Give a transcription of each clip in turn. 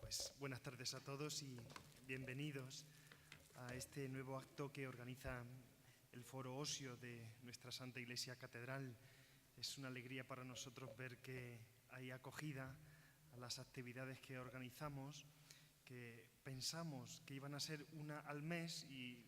Pues buenas tardes a todos y bienvenidos a este nuevo acto que organiza el Foro Osio de nuestra Santa Iglesia Catedral. Es una alegría para nosotros ver que hay acogida a las actividades que organizamos, que pensamos que iban a ser una al mes y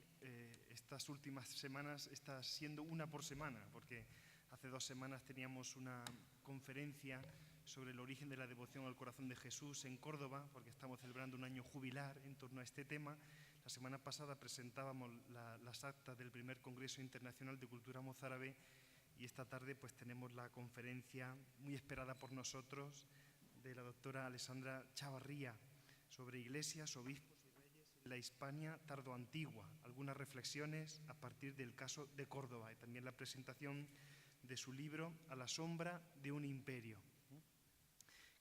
estas últimas semanas está siendo una por semana, porque hace 2 semanas teníamos una conferencia sobre el origen de la devoción al corazón de Jesús en Córdoba, porque estamos celebrando un año jubilar en torno a este tema. La semana pasada presentábamos las actas del primer Congreso Internacional de Cultura Mozárabe y esta tarde pues tenemos la conferencia muy esperada por nosotros de la doctora Alessandra Chavarría sobre iglesias, obispos y reyes en la Hispania tardoantigua, algunas reflexiones a partir del caso de Córdoba y también la presentación de su libro A la sombra de un imperio.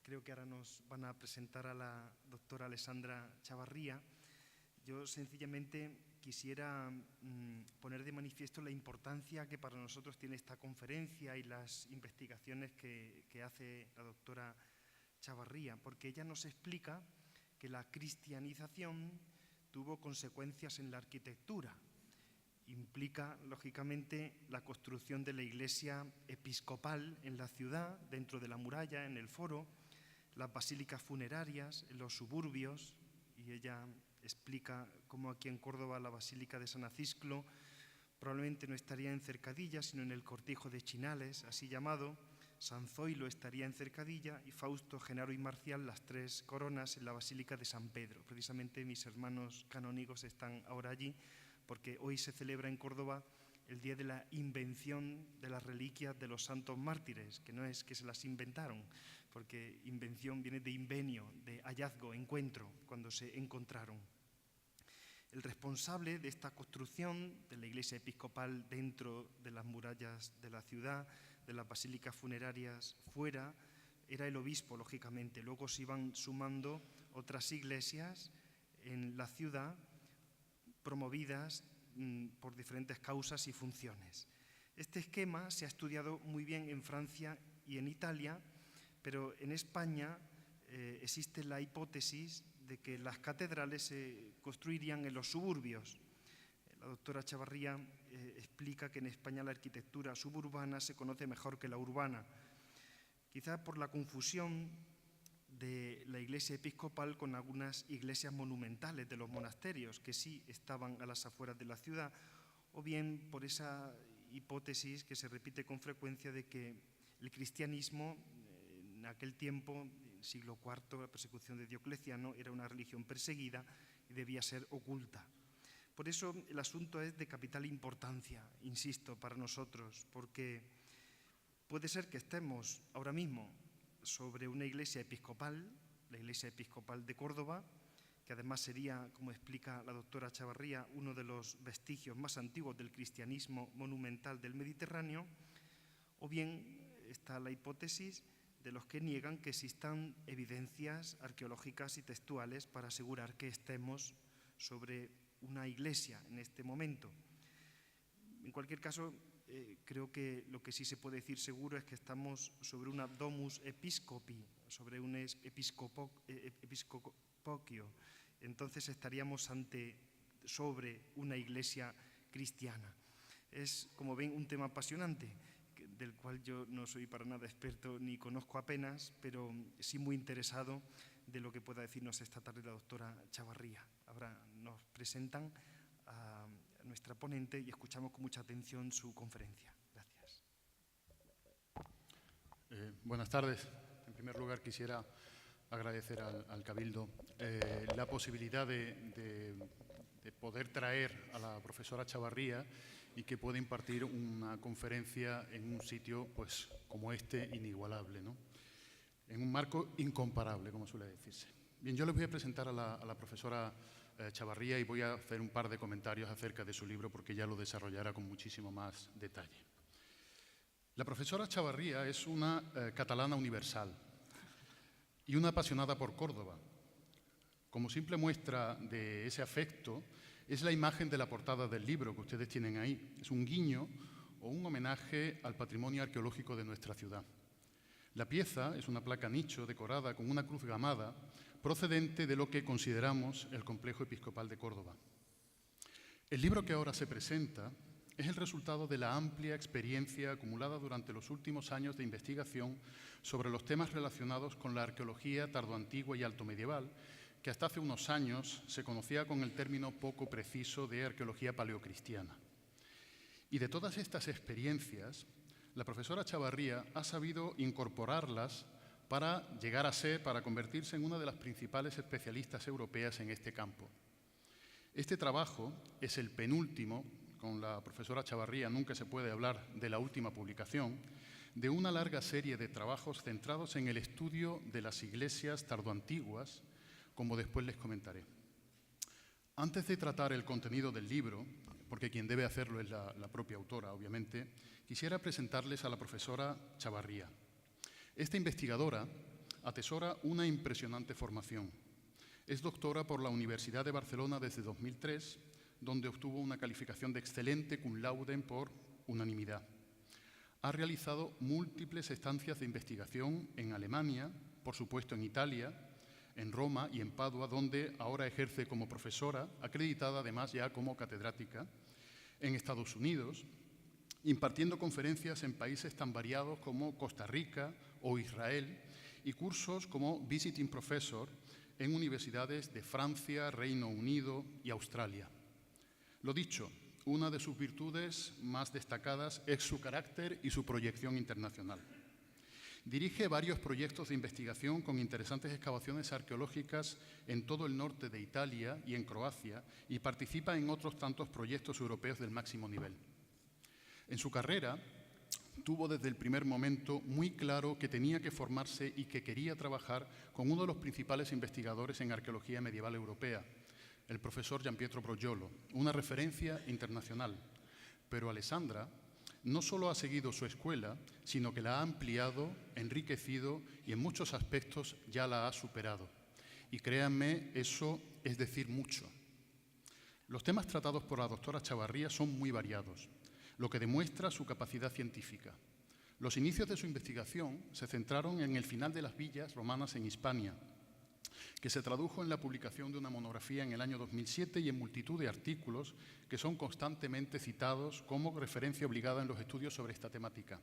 Creo que ahora nos van a presentar a la doctora Alessandra Chavarría. Yo sencillamente quisiera poner de manifiesto la importancia que para nosotros tiene esta conferencia y las investigaciones que hace la doctora Chavarría, porque ella nos explica que la cristianización tuvo consecuencias en la arquitectura. Implica, lógicamente, la construcción de la iglesia episcopal en la ciudad, dentro de la muralla, en el foro, las basílicas funerarias en los suburbios, y ella explica cómo aquí en Córdoba la Basílica de San Acisclo probablemente no estaría en Cercadilla, sino en el Cortijo de Chinales, así llamado. San Zoilo estaría en Cercadilla y Fausto, Genaro y Marcial, las 3 coronas, en la Basílica de San Pedro. Precisamente mis hermanos canónigos están ahora allí, porque hoy se celebra en Córdoba el día de la invención de las reliquias de los santos mártires, que no es que se las inventaron, porque invención viene de invenio, de hallazgo, encuentro, cuando se encontraron. El responsable de esta construcción de la iglesia episcopal dentro de las murallas de la ciudad, de las basílicas funerarias fuera, era el obispo, lógicamente. Luego se iban sumando otras iglesias en la ciudad, promovidas por diferentes causas y funciones. Este esquema se ha estudiado muy bien en Francia y en Italia, pero en España existe la hipótesis de que las catedrales se construirían en los suburbios. La doctora Chavarría explica que en España la arquitectura suburbana se conoce mejor que la urbana, quizá por la confusión de la iglesia episcopal con algunas iglesias monumentales de los monasterios que sí estaban a las afueras de la ciudad, o bien por esa hipótesis que se repite con frecuencia de que el cristianismo en aquel tiempo, en siglo IV, la persecución de Diocleciano, era una religión perseguida y debía ser oculta. Por eso el asunto es de capital importancia, insisto, para nosotros, porque puede ser que estemos ahora mismo sobre una iglesia episcopal, la iglesia episcopal de Córdoba, que además sería, como explica la doctora Chavarría, uno de los vestigios más antiguos del cristianismo monumental del Mediterráneo, o bien está la hipótesis de los que niegan que existan evidencias arqueológicas y textuales para asegurar que estemos sobre una iglesia en este momento. En cualquier caso, creo que lo que sí se puede decir seguro es que estamos sobre una domus episcopi, sobre un episcopoquio. Entonces estaríamos sobre una iglesia cristiana. Es, como ven, un tema apasionante, del cual yo no soy para nada experto ni conozco apenas, pero sí muy interesado de lo que pueda decirnos esta tarde la doctora Chavarría. Ahora nos presentan a nuestra ponente y escuchamos con mucha atención su conferencia. Gracias. Buenas tardes. En primer lugar, quisiera agradecer al Cabildo la posibilidad de poder traer a la profesora Chavarría y que pueda impartir una conferencia en un sitio pues, como este, inigualable, ¿no? En un marco incomparable, como suele decirse. Bien, yo les voy a presentar a la profesora Chavarría y voy a hacer un par de comentarios acerca de su libro porque ya lo desarrollará con muchísimo más detalle. La profesora Chavarría es una catalana universal y una apasionada por Córdoba. Como simple muestra de ese afecto es la imagen de la portada del libro que ustedes tienen ahí. Es un guiño o un homenaje al patrimonio arqueológico de nuestra ciudad. La pieza es una placa nicho decorada con una cruz gamada procedente de lo que consideramos el Complejo Episcopal de Córdoba. El libro que ahora se presenta es el resultado de la amplia experiencia acumulada durante los últimos años de investigación sobre los temas relacionados con la arqueología tardoantigua y altomedieval, que hasta hace unos años se conocía con el término poco preciso de arqueología paleocristiana. Y de todas estas experiencias, la profesora Chavarría ha sabido incorporarlas para convertirse en una de las principales especialistas europeas en este campo. Este trabajo es el penúltimo, con la profesora Chavarría nunca se puede hablar de la última publicación, de una larga serie de trabajos centrados en el estudio de las iglesias tardoantiguas, como después les comentaré. Antes de tratar el contenido del libro, porque quien debe hacerlo es la propia autora, obviamente, quisiera presentarles a la profesora Chavarría. Esta investigadora atesora una impresionante formación. Es doctora por la Universidad de Barcelona desde 2003, donde obtuvo una calificación de excelente cum laude por unanimidad. Ha realizado múltiples estancias de investigación en Alemania, por supuesto en Italia, en Roma y en Padua, donde ahora ejerce como profesora, acreditada además ya como catedrática, en Estados Unidos, impartiendo conferencias en países tan variados como Costa Rica o Israel y cursos como Visiting Professor en universidades de Francia, Reino Unido y Australia. Lo dicho, una de sus virtudes más destacadas es su carácter y su proyección internacional. Dirige varios proyectos de investigación con interesantes excavaciones arqueológicas en todo el norte de Italia y en Croacia y participa en otros tantos proyectos europeos del máximo nivel. En su carrera, tuvo desde el primer momento muy claro que tenía que formarse y que quería trabajar con uno de los principales investigadores en arqueología medieval europea, el profesor Gianpietro Brogiolo, una referencia internacional. Pero Alessandra no solo ha seguido su escuela, sino que la ha ampliado, enriquecido y en muchos aspectos ya la ha superado. Y créanme, eso es decir mucho. Los temas tratados por la doctora Chavarría son muy variados, lo que demuestra su capacidad científica. Los inicios de su investigación se centraron en el final de las villas romanas en Hispania, que se tradujo en la publicación de una monografía en el año 2007 y en multitud de artículos que son constantemente citados como referencia obligada en los estudios sobre esta temática.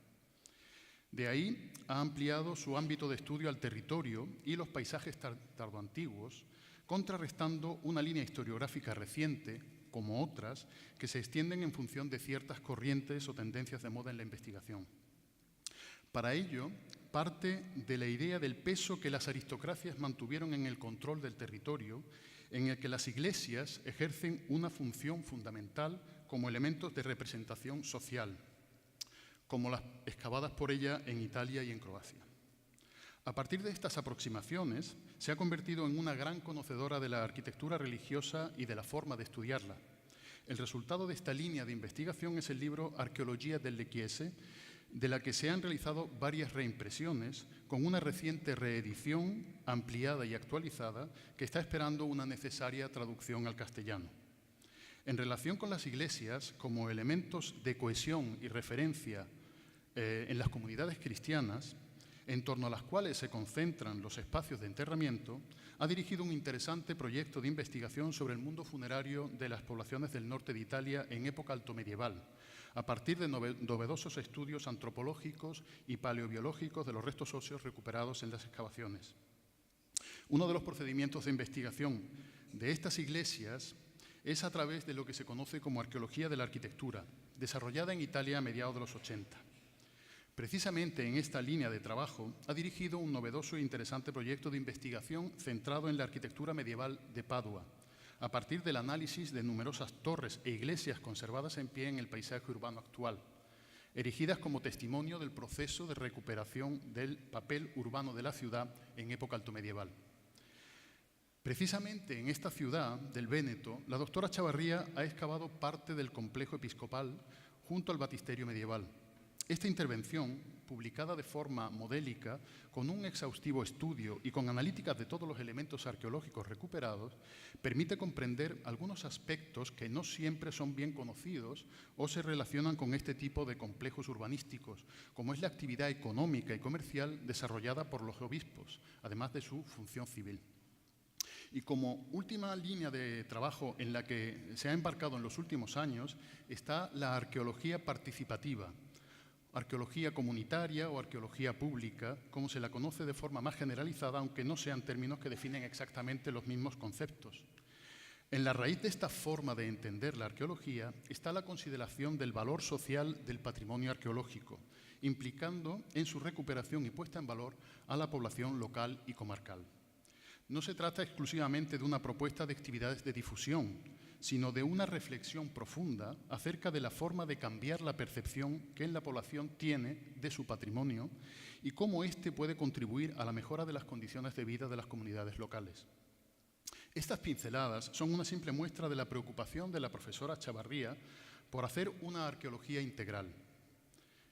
De ahí ha ampliado su ámbito de estudio al territorio y los paisajes tardoantiguos, contrarrestando una línea historiográfica reciente, como otras, que se extienden en función de ciertas corrientes o tendencias de moda en la investigación. Para ello, parte de la idea del peso que las aristocracias mantuvieron en el control del territorio, en el que las iglesias ejercen una función fundamental como elementos de representación social, como las excavadas por ella en Italia y en Croacia. A partir de estas aproximaciones, se ha convertido en una gran conocedora de la arquitectura religiosa y de la forma de estudiarla. El resultado de esta línea de investigación es el libro Archeologia delle Chiese, de la que se han realizado varias reimpresiones, con una reciente reedición ampliada y actualizada que está esperando una necesaria traducción al castellano. En relación con las iglesias, como elementos de cohesión y referencia en las comunidades cristianas, en torno a las cuales se concentran los espacios de enterramiento, ha dirigido un interesante proyecto de investigación sobre el mundo funerario de las poblaciones del norte de Italia en época altomedieval, a partir de novedosos estudios antropológicos y paleobiológicos de los restos óseos recuperados en las excavaciones. Uno de los procedimientos de investigación de estas iglesias es a través de lo que se conoce como arqueología de la arquitectura, desarrollada en Italia a mediados de los 80. Precisamente en esta línea de trabajo ha dirigido un novedoso e interesante proyecto de investigación centrado en la arquitectura medieval de Padua, a partir del análisis de numerosas torres e iglesias conservadas en pie en el paisaje urbano actual, erigidas como testimonio del proceso de recuperación del papel urbano de la ciudad en época altomedieval. Precisamente en esta ciudad del Véneto, la doctora Chavarría ha excavado parte del complejo episcopal junto al baptisterio medieval. Esta intervención, publicada de forma modélica, con un exhaustivo estudio y con analíticas de todos los elementos arqueológicos recuperados, permite comprender algunos aspectos que no siempre son bien conocidos o se relacionan con este tipo de complejos urbanísticos, como es la actividad económica y comercial desarrollada por los obispos, además de su función civil. Y como última línea de trabajo en la que se ha embarcado en los últimos años está la arqueología participativa, arqueología comunitaria o arqueología pública, como se la conoce de forma más generalizada, aunque no sean términos que definen exactamente los mismos conceptos. En la raíz de esta forma de entender la arqueología está la consideración del valor social del patrimonio arqueológico, implicando en su recuperación y puesta en valor a la población local y comarcal. No se trata exclusivamente de una propuesta de actividades de difusión, sino de una reflexión profunda acerca de la forma de cambiar la percepción que la población tiene de su patrimonio y cómo éste puede contribuir a la mejora de las condiciones de vida de las comunidades locales. Estas pinceladas son una simple muestra de la preocupación de la profesora Chavarría por hacer una arqueología integral.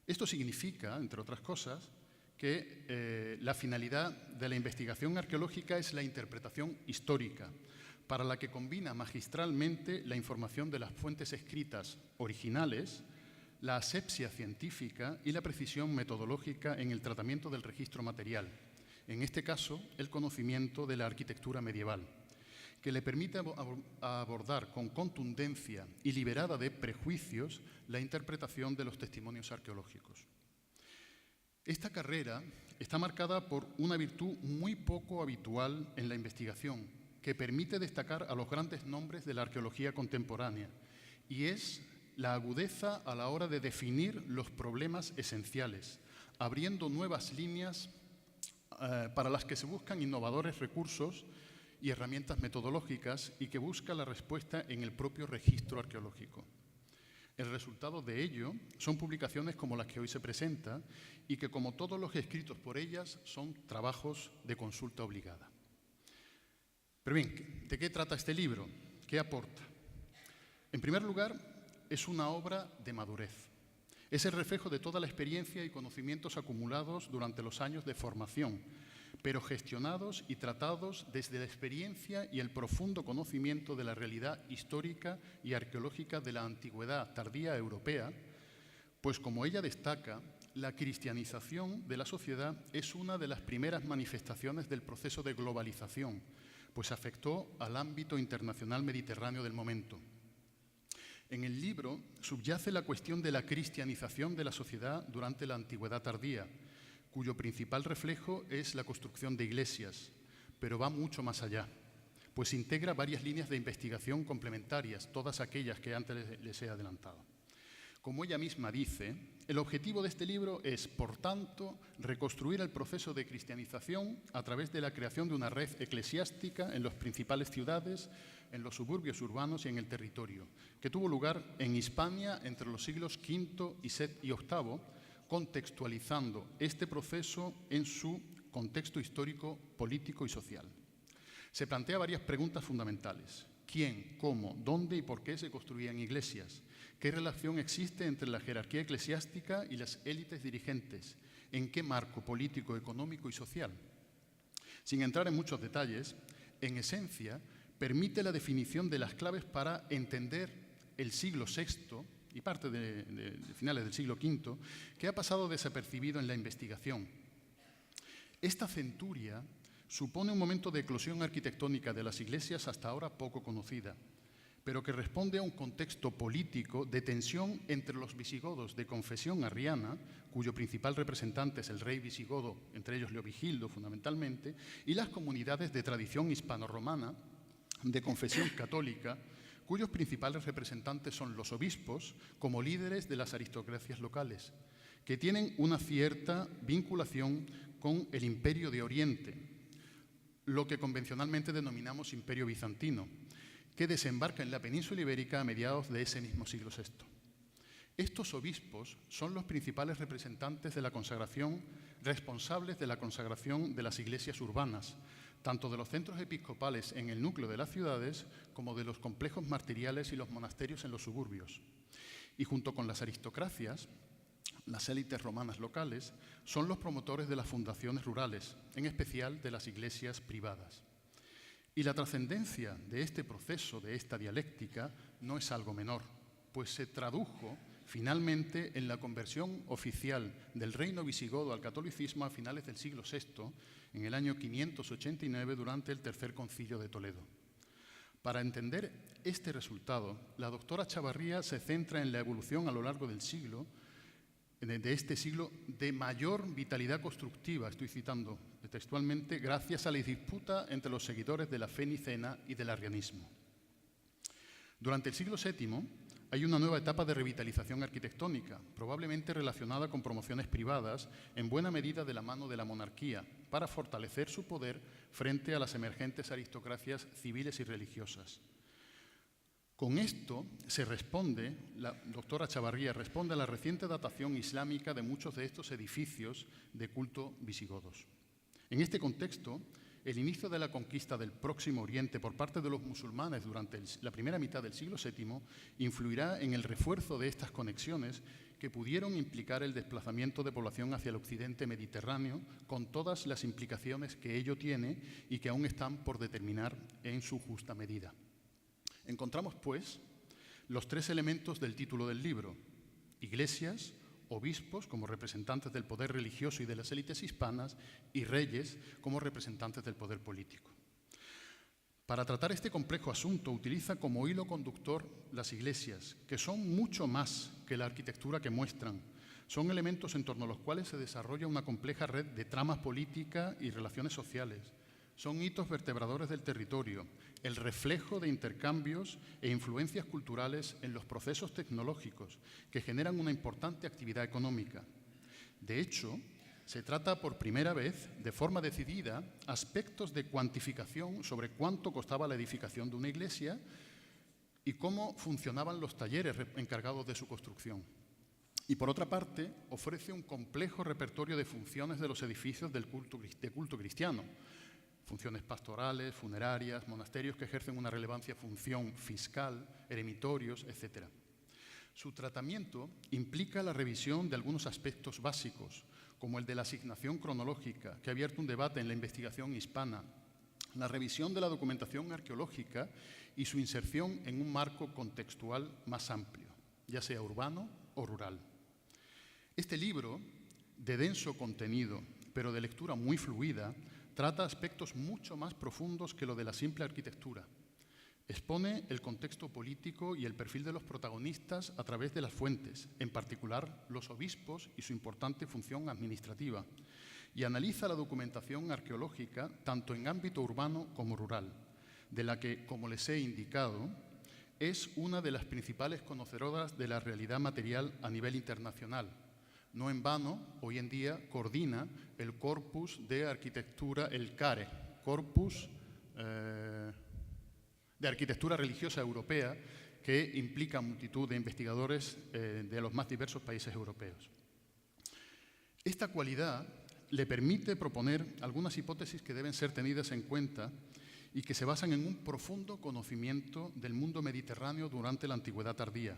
Esto significa, entre otras cosas, que la finalidad de la investigación arqueológica es la interpretación histórica, para la que combina magistralmente la información de las fuentes escritas originales, la asepsia científica y la precisión metodológica en el tratamiento del registro material, en este caso, el conocimiento de la arquitectura medieval, que le permite abordar con contundencia y liberada de prejuicios la interpretación de los testimonios arqueológicos. Esta carrera está marcada por una virtud muy poco habitual en la investigación, que permite destacar a los grandes nombres de la arqueología contemporánea, y es la agudeza a la hora de definir los problemas esenciales, abriendo nuevas líneas para las que se buscan innovadores recursos y herramientas metodológicas y que busca la respuesta en el propio registro arqueológico. El resultado de ello son publicaciones como las que hoy se presenta y que, como todos los escritos por ellas, son trabajos de consulta obligada. Pero bien, ¿de qué trata este libro? ¿Qué aporta? En primer lugar, es una obra de madurez. Es el reflejo de toda la experiencia y conocimientos acumulados durante los años de formación, pero gestionados y tratados desde la experiencia y el profundo conocimiento de la realidad histórica y arqueológica de la antigüedad tardía europea, pues como ella destaca, la cristianización de la sociedad es una de las primeras manifestaciones del proceso de globalización, pues afectó al ámbito internacional mediterráneo del momento. En el libro subyace la cuestión de la cristianización de la sociedad durante la antigüedad tardía, cuyo principal reflejo es la construcción de iglesias, pero va mucho más allá, pues integra varias líneas de investigación complementarias, todas aquellas que antes les he adelantado. Como ella misma dice, el objetivo de este libro es, por tanto, reconstruir el proceso de cristianización a través de la creación de una red eclesiástica en las principales ciudades, en los suburbios urbanos y en el territorio, que tuvo lugar en Hispania entre los siglos V y VIII, contextualizando este proceso en su contexto histórico, político y social. Se plantea varias preguntas fundamentales. ¿Quién, cómo, dónde y por qué se construían iglesias? ¿Qué relación existe entre la jerarquía eclesiástica y las élites dirigentes? ¿En qué marco político, económico y social? Sin entrar en muchos detalles, en esencia, permite la definición de las claves para entender el siglo VI y parte de finales del siglo V, que ha pasado desapercibido en la investigación. Esta centuria supone un momento de eclosión arquitectónica de las iglesias hasta ahora poco conocida, pero que responde a un contexto político de tensión entre los visigodos de confesión arriana, cuyo principal representante es el rey visigodo, entre ellos Leovigildo fundamentalmente, y las comunidades de tradición hispano-romana de confesión católica, cuyos principales representantes son los obispos como líderes de las aristocracias locales, que tienen una cierta vinculación con el Imperio de Oriente, lo que convencionalmente denominamos Imperio Bizantino, que desembarca en la península ibérica a mediados de ese mismo siglo VI. Estos obispos son los principales representantes de la consagración, responsables de la consagración de las iglesias urbanas, tanto de los centros episcopales en el núcleo de las ciudades como de los complejos martiriales y los monasterios en los suburbios. Y junto con las aristocracias, las élites romanas locales, son los promotores de las fundaciones rurales, en especial de las iglesias privadas. Y la trascendencia de este proceso, de esta dialéctica, no es algo menor, pues se tradujo finalmente en la conversión oficial del reino visigodo al catolicismo a finales del siglo VI, en el año 589, durante el Tercer Concilio de Toledo. Para entender este resultado, la doctora Chavarría se centra en la evolución a lo largo del siglo, de este siglo, de mayor vitalidad constructiva, estoy citando textualmente, gracias a la disputa entre los seguidores de la fe nicena y del arrianismo. Durante el siglo VII hay una nueva etapa de revitalización arquitectónica, probablemente relacionada con promociones privadas, en buena medida de la mano de la monarquía, para fortalecer su poder frente a las emergentes aristocracias civiles y religiosas. Con esto se responde, la doctora Chavarría responde a la reciente datación islámica de muchos de estos edificios de culto visigodos. En este contexto, el inicio de la conquista del Próximo Oriente por parte de los musulmanes durante la primera mitad del siglo VII influirá en el refuerzo de estas conexiones que pudieron implicar el desplazamiento de población hacia el occidente mediterráneo, con todas las implicaciones que ello tiene y que aún están por determinar en su justa medida. Encontramos, pues, los tres elementos del título del libro: iglesias, obispos como representantes del poder religioso y de las élites hispanas, y reyes como representantes del poder político. Para tratar este complejo asunto utiliza como hilo conductor las iglesias, que son mucho más que la arquitectura que muestran. Son elementos en torno a los cuales se desarrolla una compleja red de tramas políticas y relaciones sociales. Son hitos vertebradores del territorio, el reflejo de intercambios e influencias culturales en los procesos tecnológicos que generan una importante actividad económica. De hecho, se trata por primera vez, de forma decidida, aspectos de cuantificación sobre cuánto costaba la edificación de una iglesia y cómo funcionaban los talleres encargados de su construcción. Y por otra parte, ofrece un complejo repertorio de funciones de los edificios de culto cristiano. Funciones pastorales, funerarias, monasterios que ejercen una relevancia función fiscal, eremitorios, etc. Su tratamiento implica la revisión de algunos aspectos básicos, como el de la asignación cronológica, que ha abierto un debate en la investigación hispana, la revisión de la documentación arqueológica y su inserción en un marco contextual más amplio, ya sea urbano o rural. Este libro, de denso contenido, pero de lectura muy fluida, trata aspectos mucho más profundos que lo de la simple arquitectura. Expone el contexto político y el perfil de los protagonistas a través de las fuentes, en particular los obispos y su importante función administrativa, y analiza la documentación arqueológica tanto en ámbito urbano como rural, de la que, como les he indicado, es una de las principales conocedoras de la realidad material a nivel internacional. No en vano, hoy en día coordina el Corpus de Arquitectura, el CARE, Corpus de Arquitectura Religiosa Europea, que implica multitud de investigadores de los más diversos países europeos. Esta cualidad le permite proponer algunas hipótesis que deben ser tenidas en cuenta y que se basan en un profundo conocimiento del mundo mediterráneo durante la Antigüedad tardía,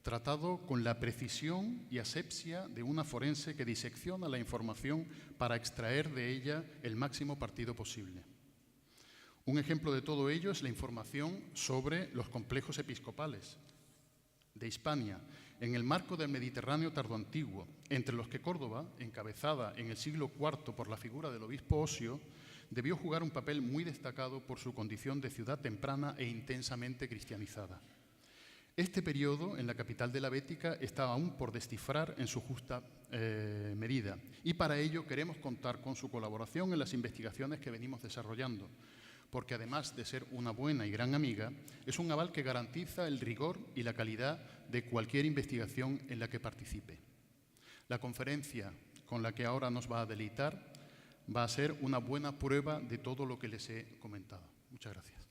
tratado con la precisión y asepsia de una forense que disecciona la información para extraer de ella el máximo partido posible. Un ejemplo de todo ello es la información sobre los complejos episcopales de Hispania, en el marco del Mediterráneo tardoantiguo, entre los que Córdoba, encabezada en el siglo IV por la figura del obispo Osio, debió jugar un papel muy destacado por su condición de ciudad temprana e intensamente cristianizada. Este periodo en la capital de la Bética está aún por descifrar en su justa medida, y para ello queremos contar con su colaboración en las investigaciones que venimos desarrollando, porque además de ser una buena y gran amiga, es un aval que garantiza el rigor y la calidad de cualquier investigación en la que participe. La conferencia con la que ahora nos va a deleitar va a ser una buena prueba de todo lo que les he comentado. Muchas gracias.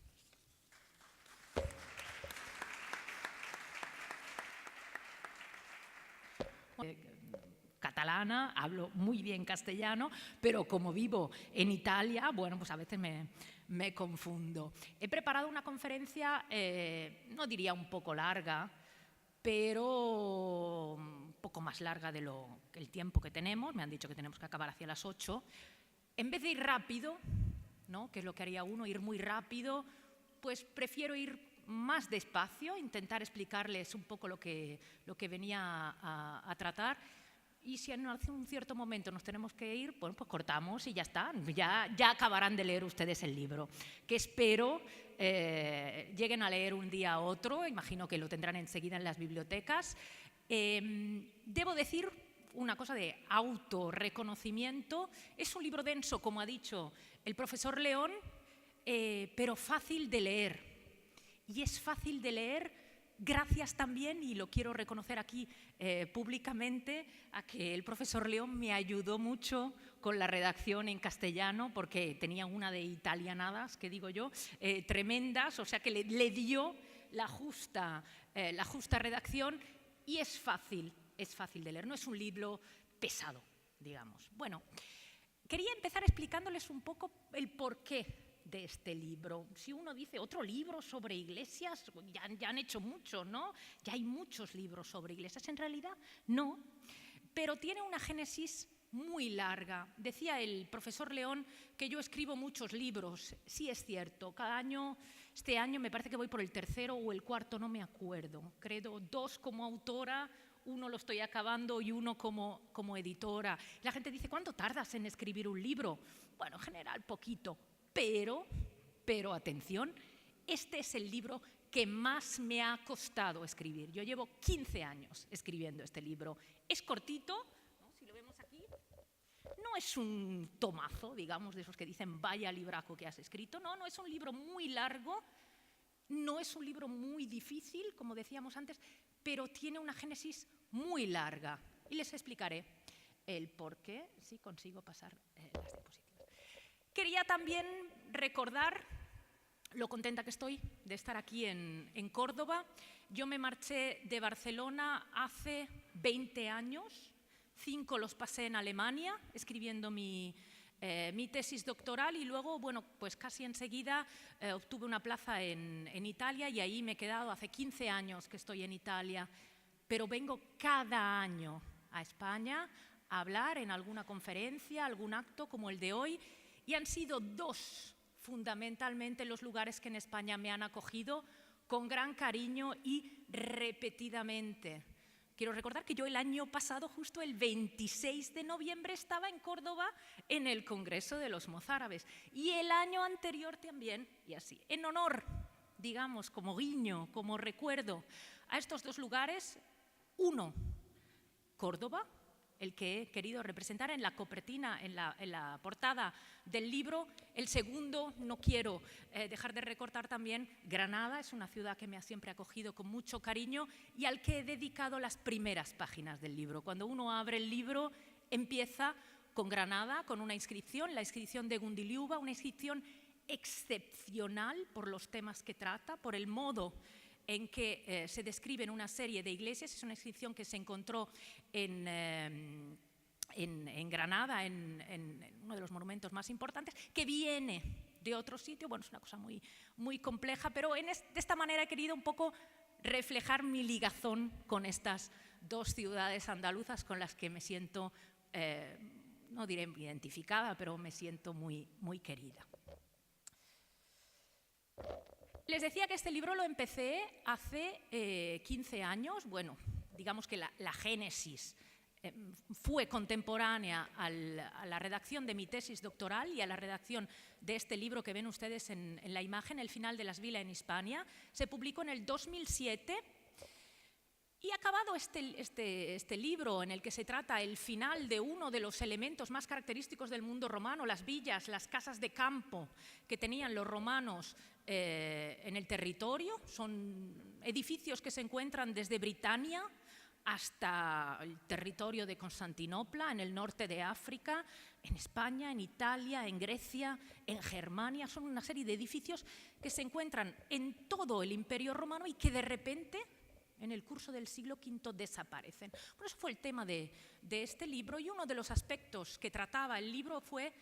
Catalana, hablo muy bien castellano, pero como vivo en Italia, bueno, pues a veces me confundo. He preparado una conferencia, no diría un poco larga, pero poco más larga de el tiempo que tenemos, me han dicho que tenemos que acabar hacia las 8. En vez de ir rápido, ¿no?, que es lo que haría uno, ir muy rápido, pues prefiero ir más despacio, intentar explicarles un poco lo que venía a tratar. Y si en un cierto momento nos tenemos que ir, bueno, pues cortamos y ya está. Ya acabarán de leer ustedes el libro, que espero lleguen a leer un día a otro. Imagino que lo tendrán enseguida en las bibliotecas. Debo decir una cosa de autorreconocimiento. Es un libro denso, como ha dicho el profesor León, pero fácil de leer. Y es fácil de leer gracias también, y lo quiero reconocer aquí públicamente, a que el profesor León me ayudó mucho con la redacción en castellano, porque tenía una de italianadas, que digo yo, tremendas, o sea que le dio la justa redacción, y es fácil de leer, no es un libro pesado, digamos. Bueno, quería empezar explicándoles un poco el porqué de este libro. Si uno dice otro libro sobre iglesias, ya han hecho mucho, ¿no? Ya hay muchos libros sobre iglesias. En realidad, no, pero tiene una génesis muy larga. Decía el profesor León que yo escribo muchos libros. Sí, es cierto. Cada año, este año me parece que voy por el tercero o el cuarto, no me acuerdo. Creo 2 como autora, 1 lo estoy acabando y 1 como editora. La gente dice, ¿cuánto tardas en escribir un libro? Bueno, en general, poquito. Pero atención, este es el libro que más me ha costado escribir. Yo llevo 15 años escribiendo este libro. Es cortito, ¿no? Si lo vemos aquí, no es un tomazo, digamos, de esos que dicen vaya libraco que has escrito. No es un libro muy largo, no es un libro muy difícil, como decíamos antes, pero tiene una génesis muy larga. Y les explicaré el por qué, si consigo pasar las diapositivas. Quería también recordar lo contenta que estoy de estar aquí en Córdoba. Yo me marché de Barcelona hace 20 años, 5 los pasé en Alemania, escribiendo mi tesis doctoral, y luego, bueno, pues casi enseguida obtuve una plaza en Italia, y ahí me he quedado. Hace 15 años que estoy en Italia, pero vengo cada año a España a hablar en alguna conferencia, algún acto como el de hoy. Y han sido 2, fundamentalmente, los lugares que en España me han acogido con gran cariño y repetidamente. Quiero recordar que yo el año pasado, justo el 26 de noviembre, estaba en Córdoba en el Congreso de los Mozárabes. Y el año anterior también, y así. En honor, digamos, como guiño, como recuerdo a estos 2 lugares, 1, Córdoba, el que he querido representar en la copertina, en la portada del libro. El segundo, no quiero dejar de recortar también Granada, es una ciudad que me ha siempre acogido con mucho cariño y al que he dedicado las primeras páginas del libro. Cuando uno abre el libro, empieza con Granada, con una inscripción, la inscripción de Gundiliuba, una inscripción excepcional por los temas que trata, por el modo en que se describen una serie de iglesias. Es una inscripción que se encontró en Granada, en uno de los monumentos más importantes, que viene de otro sitio. Bueno, es una cosa muy, muy compleja, pero de esta manera he querido un poco reflejar mi ligazón con estas 2 ciudades andaluzas con las que me siento, no diré identificada, pero me siento muy, muy querida. Les decía que este libro lo empecé hace 15 años. Bueno, digamos que la génesis fue contemporánea a la redacción de mi tesis doctoral y a la redacción de este libro que ven ustedes en la imagen, El final de las villas en Hispania. Se publicó en el 2007 y acabado este libro, en el que se trata el final de uno de los elementos más característicos del mundo romano, las villas, las casas de campo que tenían los romanos en el territorio. Son edificios que se encuentran desde Britania hasta el territorio de Constantinopla, en el norte de África, en España, en Italia, en Grecia, en Germania. Son una serie de edificios que se encuentran en todo el Imperio Romano y que de repente, en el curso del siglo V, desaparecen. Por eso fue el tema de este libro, y uno de los aspectos que trataba el libro fue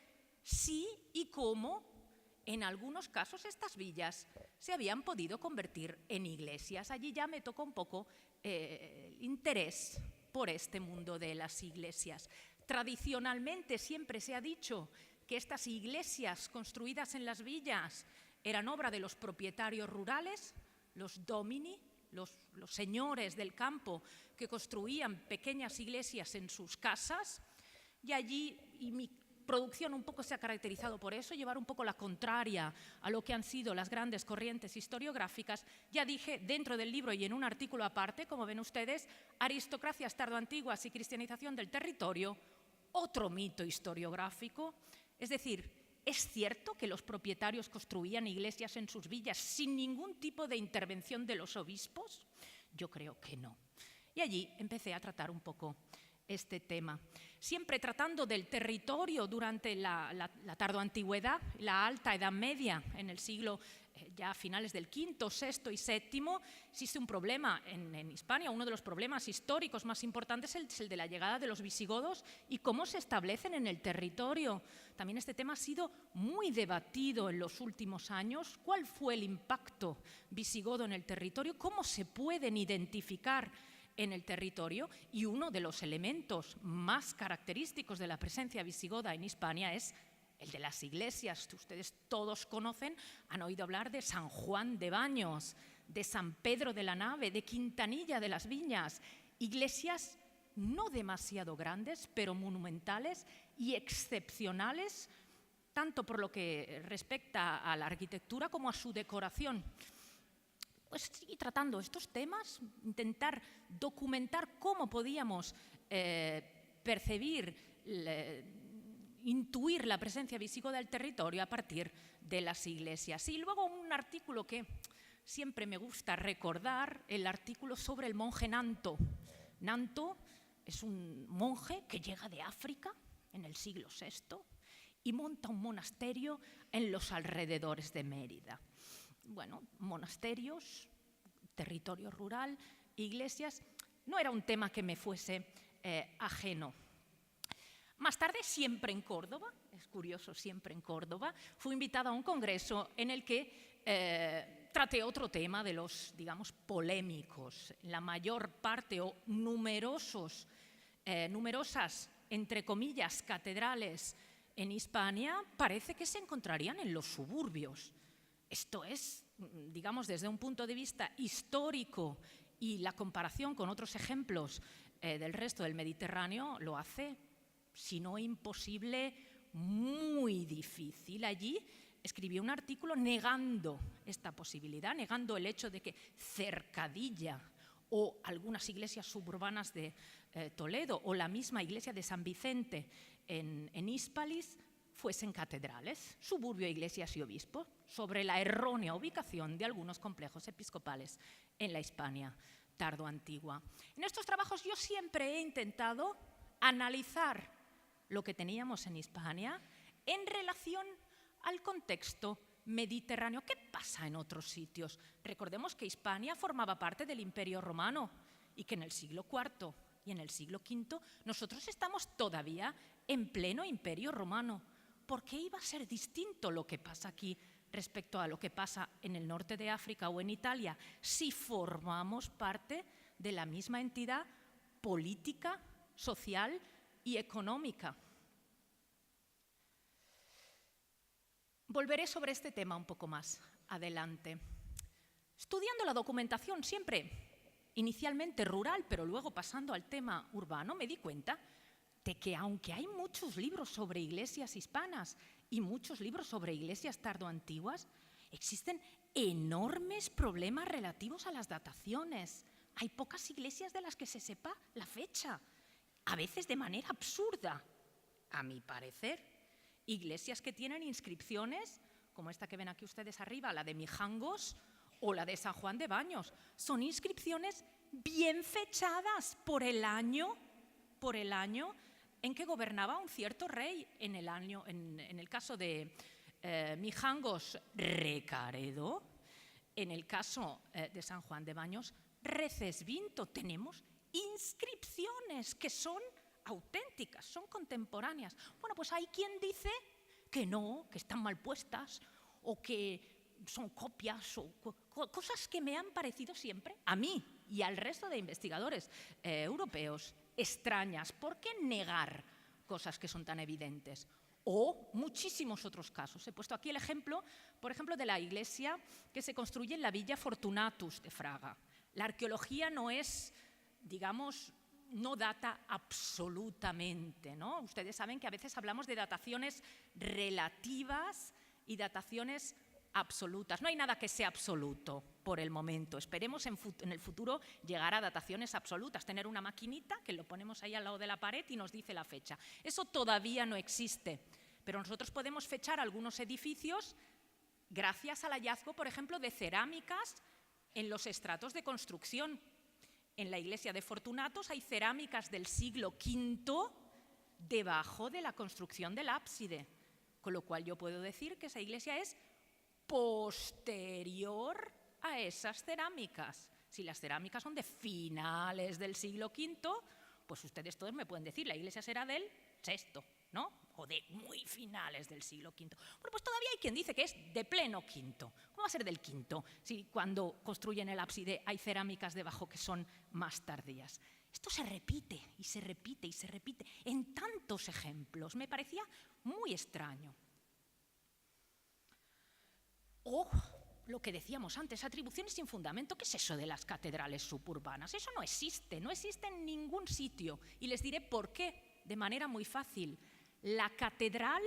si y cómo en algunos casos estas villas se habían podido convertir en iglesias. Allí ya me tocó un poco el interés por este mundo de las iglesias. Tradicionalmente siempre se ha dicho que estas iglesias construidas en las villas eran obra de los propietarios rurales, los domini, los señores del campo que construían pequeñas iglesias en sus casas, y allí, y mi producción un poco se ha caracterizado por eso, llevar un poco la contraria a lo que han sido las grandes corrientes historiográficas. Ya dije dentro del libro y en un artículo aparte, como ven ustedes, aristocracias tardoantiguas y cristianización del territorio, otro mito historiográfico. Es decir, ¿es cierto que los propietarios construían iglesias en sus villas sin ningún tipo de intervención de los obispos? Yo creo que no. Y allí empecé a tratar un poco este tema, siempre tratando del territorio durante la tardoantigüedad, la alta Edad Media, en el siglo ya a finales del V, VI y VII. Existe un problema en Hispania, uno de los problemas históricos más importantes es el de la llegada de los visigodos y cómo se establecen en el territorio. También este tema ha sido muy debatido en los últimos años. ¿Cuál fue el impacto visigodo en el territorio? ¿Cómo se pueden identificar en el territorio? Y uno de los elementos más característicos de la presencia visigoda en Hispania es el de las iglesias. Ustedes todos conocen, han oído hablar de San Juan de Baños, de San Pedro de la Nave, de Quintanilla de las Viñas, iglesias no demasiado grandes, pero monumentales y excepcionales, tanto por lo que respecta a la arquitectura como a su decoración. Pues sí, tratando estos temas, intentar documentar cómo podíamos percibir, intuir la presencia visigoda del territorio a partir de las iglesias. Y luego un artículo que siempre me gusta recordar, el artículo sobre el monje Nanto. Nanto es un monje que llega de África en el siglo VI y monta un monasterio en los alrededores de Mérida. Bueno, monasterios, territorio rural, iglesias, no era un tema que me fuese ajeno. Más tarde, siempre en Córdoba, es curioso, siempre en Córdoba, fui invitada a un congreso en el que traté otro tema de los, digamos, polémicos. La mayor parte o numerosas, entre comillas, catedrales en Hispania parece que se encontrarían en los suburbios. Esto es, digamos, desde un punto de vista histórico y la comparación con otros ejemplos del resto del Mediterráneo lo hace, si no imposible, muy difícil. Allí escribí un artículo negando esta posibilidad, negando el hecho de que Cercadilla o algunas iglesias suburbanas de Toledo o la misma iglesia de San Vicente en Hispalis fuesen catedrales, suburbio, iglesias y obispos, sobre la errónea ubicación de algunos complejos episcopales en la Hispania tardoantigua. En estos trabajos yo siempre he intentado analizar lo que teníamos en Hispania en relación al contexto mediterráneo. ¿Qué pasa en otros sitios? Recordemos que Hispania formaba parte del Imperio Romano y que en el siglo IV y en el siglo V nosotros estamos todavía en pleno Imperio Romano. ¿Por qué iba a ser distinto lo que pasa aquí respecto a lo que pasa en el norte de África o en Italia si formamos parte de la misma entidad política, social y económica? Volveré sobre este tema un poco más adelante. Estudiando la documentación, siempre inicialmente rural, pero luego pasando al tema urbano, me di cuenta de que aunque hay muchos libros sobre iglesias hispanas y muchos libros sobre iglesias tardoantiguas, existen enormes problemas relativos a las dataciones. Hay pocas iglesias de las que se sepa la fecha, a veces de manera absurda, a mi parecer. Iglesias que tienen inscripciones, como esta que ven aquí ustedes arriba, la de Mijangos o la de San Juan de Baños. Son inscripciones bien fechadas por el año en que gobernaba un cierto rey. En el caso de Mijangos, Recaredo. En el caso de San Juan de Baños, Recesvinto. Tenemos inscripciones que son auténticas, son contemporáneas. Bueno, pues hay quien dice que no, que están mal puestas o que son copias o cosas que me han parecido siempre, a mí y al resto de investigadores europeos extrañas. ¿Por qué negar cosas que son tan evidentes? O muchísimos otros casos. He puesto aquí el ejemplo, por ejemplo, de la iglesia que se construye en la Villa Fortunatus de Fraga. La arqueología no es, digamos, no data absolutamente, ¿no? Ustedes saben que a veces hablamos de dataciones relativas y dataciones absolutas. No hay nada que sea absoluto por el momento. Esperemos en el futuro llegar a dataciones absolutas, tener una maquinita que lo ponemos ahí al lado de la pared y nos dice la fecha. Eso todavía no existe, pero nosotros podemos fechar algunos edificios gracias al hallazgo, por ejemplo, de cerámicas en los estratos de construcción. En la iglesia de Fortunatos hay cerámicas del siglo V debajo de la construcción del ábside, con lo cual yo puedo decir que esa iglesia es posterior a esas cerámicas. Si las cerámicas son de finales del siglo V, pues ustedes todos me pueden decir, la iglesia será del VI, ¿no? O de muy finales del siglo V. Bueno, pues todavía hay quien dice que es de pleno V. ¿Cómo va a ser del V si cuando construyen el ábside hay cerámicas debajo que son más tardías? Esto se repite y se repite y se repite en tantos ejemplos. Me parecía muy extraño. O lo que decíamos antes, atribuciones sin fundamento. ¿Qué es eso de las catedrales suburbanas? Eso no existe en ningún sitio. Y les diré por qué, de manera muy fácil. La catedral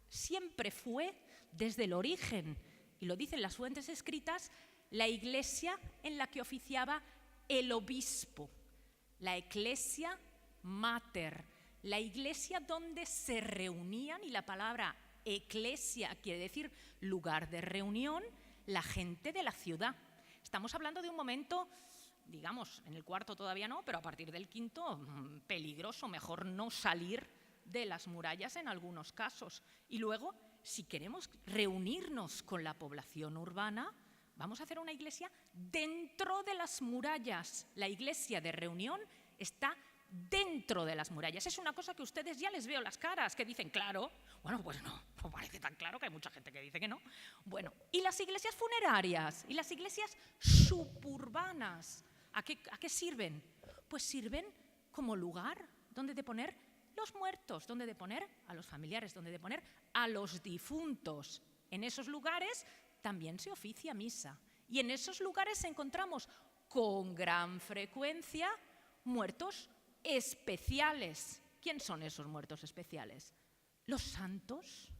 siempre fue, desde el origen, y lo dicen las fuentes escritas, la iglesia en la que oficiaba el obispo, la ecclesia mater, la iglesia donde se reunían, y la palabra eclesia quiere decir lugar de reunión, la gente de la ciudad. Estamos hablando de un momento, digamos, en el IV todavía no, pero a partir del V, peligroso, mejor no salir de las murallas en algunos casos. Y luego, si queremos reunirnos con la población urbana, vamos a hacer una iglesia dentro de las murallas. La iglesia de reunión está dentro de las murallas. Es una cosa que ustedes ya les veo las caras, que dicen, claro. Bueno, pues no parece tan claro, que hay mucha gente que dice que no. Bueno, y las iglesias funerarias, y las iglesias suburbanas, ¿a qué sirven? Pues sirven como lugar donde deponer los muertos, donde deponer a los familiares, donde deponer a los difuntos. En esos lugares también se oficia misa. Y en esos lugares encontramos con gran frecuencia muertos especiales. ¿Quién son esos muertos especiales? Los santos.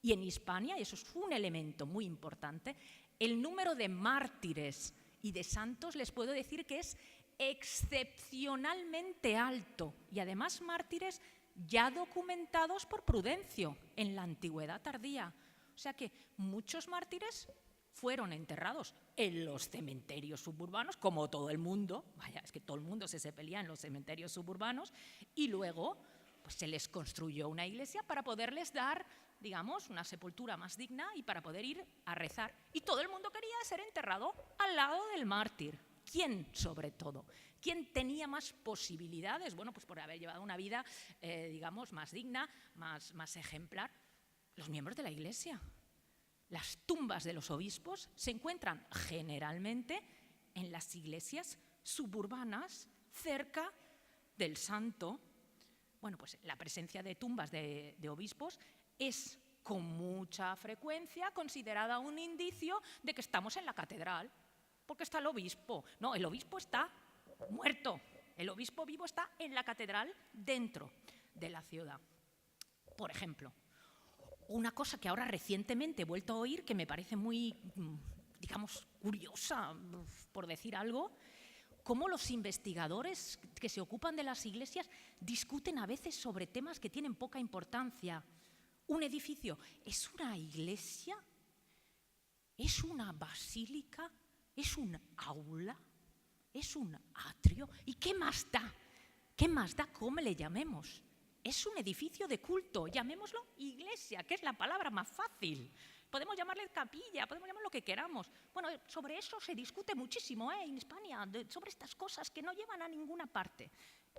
Y en Hispania, y eso es un elemento muy importante, el número de mártires y de santos les puedo decir que es excepcionalmente alto. Y además mártires ya documentados por Prudencio en la antigüedad tardía. O sea que muchos mártires fueron enterrados en los cementerios suburbanos, como todo el mundo, vaya, es que todo el mundo se sepelía en los cementerios suburbanos, y luego pues, se les construyó una iglesia para poderles dar, digamos, una sepultura más digna y para poder ir a rezar. Y todo el mundo quería ser enterrado al lado del mártir. ¿Quién, sobre todo? ¿Quién tenía más posibilidades? Bueno, pues por haber llevado una vida, digamos, más digna, más ejemplar. Los miembros de la iglesia. Las tumbas de los obispos se encuentran generalmente en las iglesias suburbanas, cerca del santo. Bueno, pues la presencia de tumbas de obispos es con mucha frecuencia considerada un indicio de que estamos en la catedral, porque está el obispo. No, el obispo está muerto. El obispo vivo está en la catedral dentro de la ciudad. Por ejemplo, una cosa que ahora recientemente he vuelto a oír, que me parece muy, digamos, curiosa, por decir algo, cómo los investigadores que se ocupan de las iglesias discuten a veces sobre temas que tienen poca importancia. Un edificio, ¿es una iglesia? ¿Es una basílica? ¿Es un aula? ¿Es un atrio? ¿Y qué más da? ¿Qué más da cómo le llamemos? Es un edificio de culto, llamémoslo iglesia, que es la palabra más fácil. Podemos llamarle capilla, podemos llamarlo lo que queramos. Bueno, sobre eso se discute muchísimo en España, sobre estas cosas que no llevan a ninguna parte.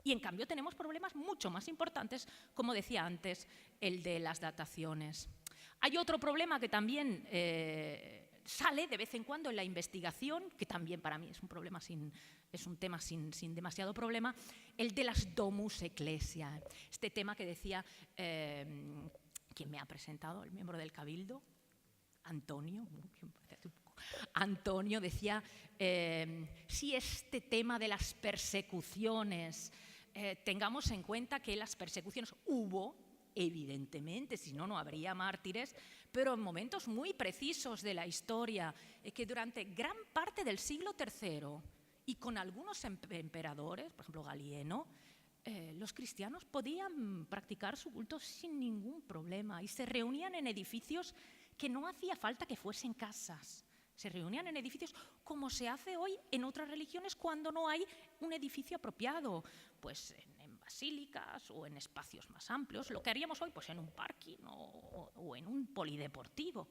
Y en cambio tenemos problemas mucho más importantes, como decía antes, el de las dataciones. Hay otro problema que también sale de vez en cuando en la investigación, que también para mí es un tema sin demasiado problema, el de las domus ecclesiae. Este tema que decía, ¿quién me ha presentado? El miembro del Cabildo, Antonio. Antonio decía, si este tema de las persecuciones, tengamos en cuenta que las persecuciones hubo, evidentemente, si no, no habría mártires, pero en momentos muy precisos de la historia, que durante gran parte del siglo III y con algunos emperadores, por ejemplo Galieno, los cristianos podían practicar su culto sin ningún problema y se reunían en edificios que no hacía falta que fuesen casas. Se reunían en edificios como se hace hoy en otras religiones cuando no hay un edificio apropiado, pues en basílicas o en espacios más amplios, lo que haríamos hoy pues en un parking o en un polideportivo.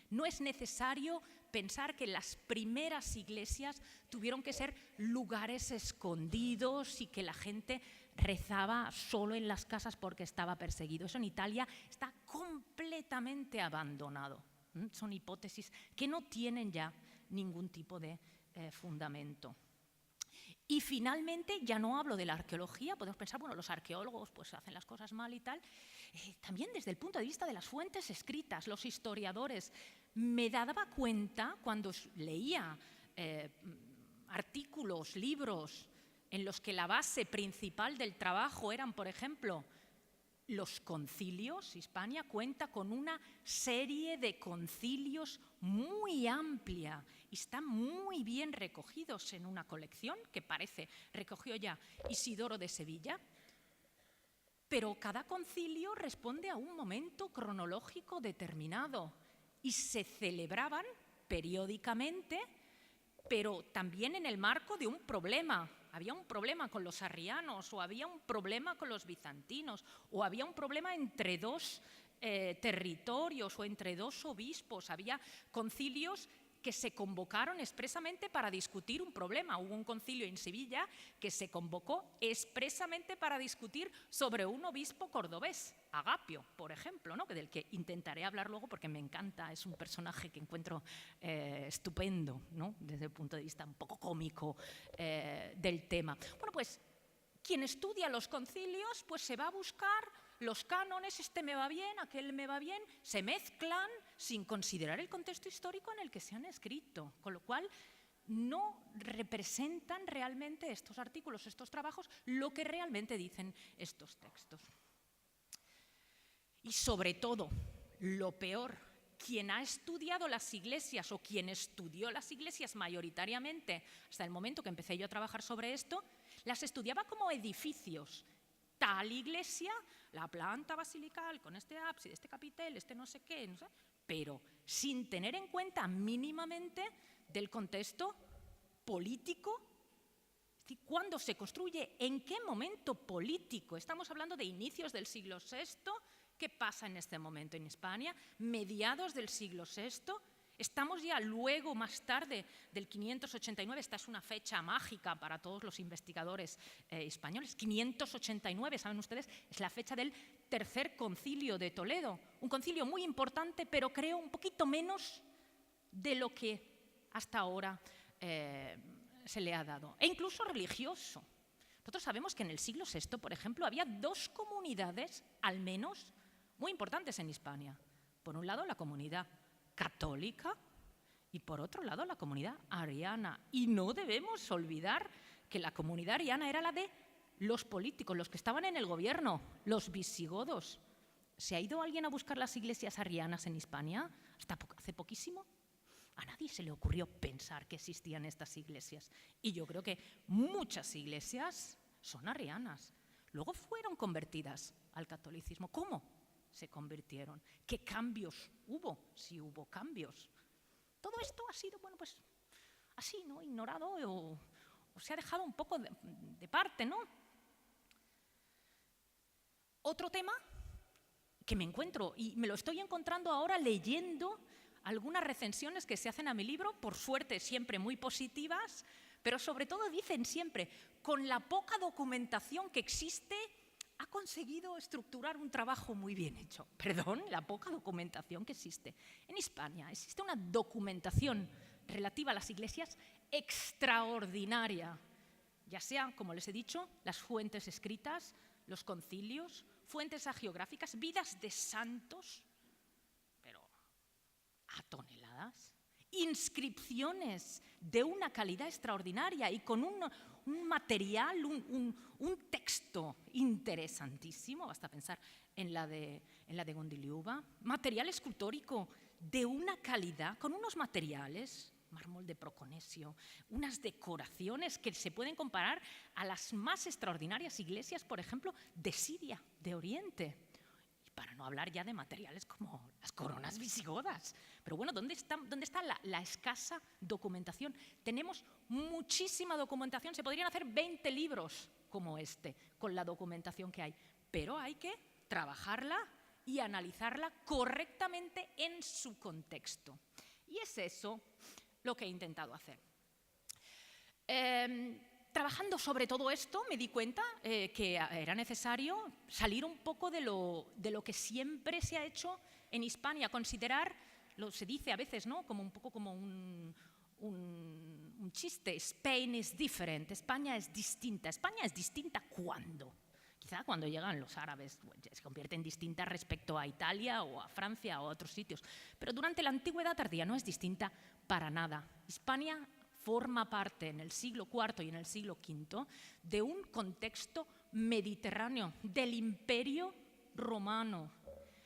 No es necesario pensar que las primeras iglesias tuvieron que ser lugares escondidos y que la gente rezaba solo en las casas porque estaba perseguido. Eso en Italia está completamente abandonado. Son hipótesis que no tienen ya ningún tipo de fundamento. Y finalmente, ya no hablo de la arqueología, podemos pensar, bueno, los arqueólogos pues hacen las cosas mal y tal. También desde el punto de vista de las fuentes escritas, los historiadores, me daba cuenta cuando leía artículos, libros, en los que la base principal del trabajo eran, por ejemplo, los concilios. Hispania cuenta con una serie de concilios muy amplia y están muy bien recogidos en una colección que parece recogió ya Isidoro de Sevilla, pero cada concilio responde a un momento cronológico determinado y se celebraban periódicamente, pero también en el marco de un problema. Había un problema con los arrianos, o había un problema con los bizantinos, o había un problema entre dos territorios o entre dos obispos. Había concilios que se convocaron expresamente para discutir un problema. Hubo un concilio en Sevilla que se convocó expresamente para discutir sobre un obispo cordobés, Agapio, por ejemplo, ¿no? Del que intentaré hablar luego porque me encanta, es un personaje que encuentro estupendo, ¿no? Desde el punto de vista un poco cómico del tema. Bueno, pues quien estudia los concilios pues se va a buscar los cánones, este me va bien, aquel me va bien, se mezclan sin considerar el contexto histórico en el que se han escrito, con lo cual no representan realmente estos artículos, estos trabajos, lo que realmente dicen estos textos. Y sobre todo, lo peor, quien ha estudiado las iglesias o quien estudió las iglesias mayoritariamente hasta el momento que empecé yo a trabajar sobre esto, las estudiaba como edificios. Tal iglesia, la planta basilical con este ábside, este capitel, este no sé qué, no sé, pero sin tener en cuenta mínimamente del contexto político. ¿Cuándo se construye? ¿En qué momento político? Estamos hablando de inicios del siglo VI. ¿Qué pasa en este momento en Hispania? Mediados del siglo VI. Estamos ya luego, más tarde, del 589, esta es una fecha mágica para todos los investigadores españoles. 589, saben ustedes, es la fecha del tercer concilio de Toledo. Un concilio muy importante, pero creo un poquito menos de lo que hasta ahora se le ha dado. E incluso religioso. Nosotros sabemos que en el siglo VI, por ejemplo, había dos comunidades, al menos, muy importantes en Hispania. Por un lado, la comunidad católica y por otro lado la comunidad ariana. Y no debemos olvidar que la comunidad ariana era la de los políticos, los que estaban en el gobierno, los visigodos. ¿Se ha ido alguien a buscar las iglesias arianas en Hispania hasta hace poquísimo? A nadie se le ocurrió pensar que existían estas iglesias. Y yo creo que muchas iglesias son arianas. Luego fueron convertidas al catolicismo. ¿Cómo se convirtieron? ¿Qué cambios hubo? Si hubo cambios. Todo esto ha sido, bueno, pues así, ¿no? Ignorado o se ha dejado un poco de parte, ¿no? Otro tema que me encuentro, y me lo estoy encontrando ahora leyendo algunas recensiones que se hacen a mi libro, por suerte siempre muy positivas, pero sobre todo dicen siempre, con la poca documentación que existe, ha conseguido estructurar un trabajo muy bien hecho. Perdón, la poca documentación que existe. En España existe una documentación relativa a las iglesias extraordinaria, ya sea, como les he dicho, las fuentes escritas, los concilios, fuentes hagiográficas, vidas de santos, pero a toneladas, inscripciones de una calidad extraordinaria y con un material, un texto interesantísimo, basta pensar en la de Gondiliuba, material escultórico de una calidad, con unos materiales, mármol de Proconesio, unas decoraciones que se pueden comparar a las más extraordinarias iglesias, por ejemplo, de Siria, de Oriente. Y para no hablar ya de materiales como las coronas visigodas. Pero bueno, ¿dónde está la escasa documentación? Tenemos muchísima documentación, se podrían hacer 20 libros como este, con la documentación que hay, pero hay que trabajarla y analizarla correctamente en su contexto. Y es eso lo que he intentado hacer. Trabajando sobre todo esto, me di cuenta que era necesario salir un poco de lo que siempre se ha hecho en Hispania, considerar, se dice a veces, ¿no?, como un poco como un chiste, Spain is different, España es distinta. ¿España es distinta cuándo? Quizá cuando llegan los árabes se convierte en distinta respecto a Italia o a Francia o a otros sitios. Pero durante la antigüedad tardía no es distinta para nada. Hispania forma parte en el siglo IV y en el siglo V de un contexto mediterráneo, del Imperio Romano.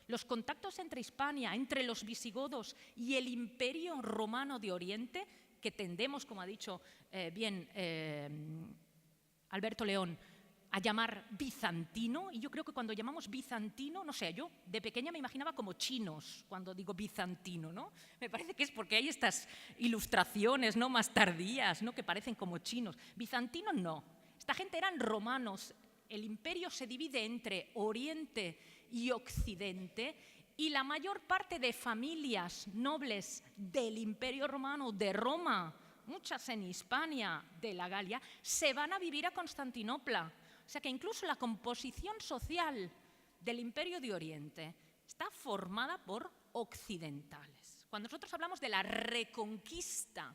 Los contactos entre Hispania, entre los visigodos y el Imperio Romano de Oriente, que tendemos, como ha dicho bien Alberto León, a llamar bizantino, y yo creo que cuando llamamos bizantino, no sé, yo de pequeña me imaginaba como chinos cuando digo bizantino, ¿no? Me parece que es porque hay estas ilustraciones, ¿no?, más tardías, ¿no?, que parecen como chinos. Bizantino no, esta gente eran romanos. El imperio se divide entre Oriente y Occidente y la mayor parte de familias nobles del Imperio Romano, de Roma, muchas en Hispania, de la Galia, se van a vivir a Constantinopla. O sea que incluso la composición social del Imperio de Oriente está formada por occidentales. Cuando nosotros hablamos de la reconquista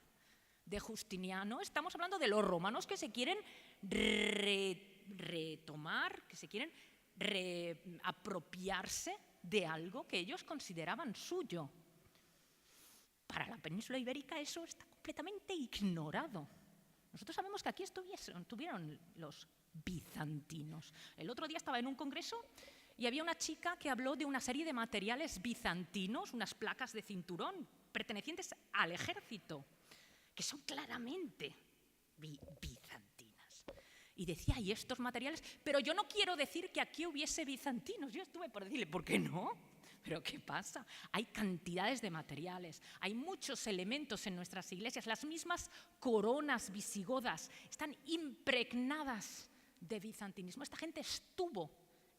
de Justiniano, estamos hablando de los romanos que se quieren retomar, que se quieren apropiarse de algo que ellos consideraban suyo. Para la península ibérica eso está completamente ignorado. Nosotros sabemos que aquí estuvieron los bizantinos. El otro día estaba en un congreso y había una chica que habló de una serie de materiales bizantinos, unas placas de cinturón pertenecientes al ejército, que son claramente bizantinas. Y decía, ¿y estos materiales? Pero yo no quiero decir que aquí hubiese bizantinos. Yo estuve por decirle, ¿por qué no? ¿Pero qué pasa? Hay cantidades de materiales, hay muchos elementos en nuestras iglesias, las mismas coronas visigodas están impregnadas de bizantinismo. Esta gente estuvo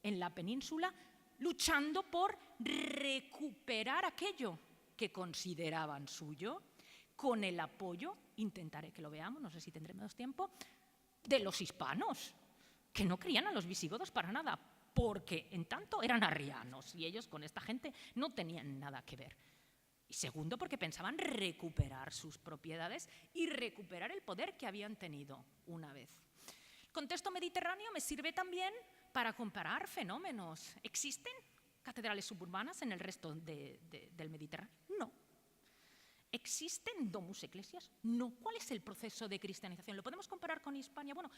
en la península luchando por recuperar aquello que consideraban suyo, con el apoyo, intentaré que lo veamos, no sé si tendremos tiempo, de los hispanos, que no creían a los visigodos para nada, porque en tanto eran arrianos y ellos con esta gente no tenían nada que ver. Y segundo, porque pensaban recuperar sus propiedades y recuperar el poder que habían tenido una vez. El contexto mediterráneo me sirve también para comparar fenómenos. ¿Existen catedrales suburbanas en el resto del Mediterráneo? No. ¿Existen domus ecclesias? No. ¿Cuál es el proceso de cristianización? ¿Lo podemos comparar con Hispania? Bueno,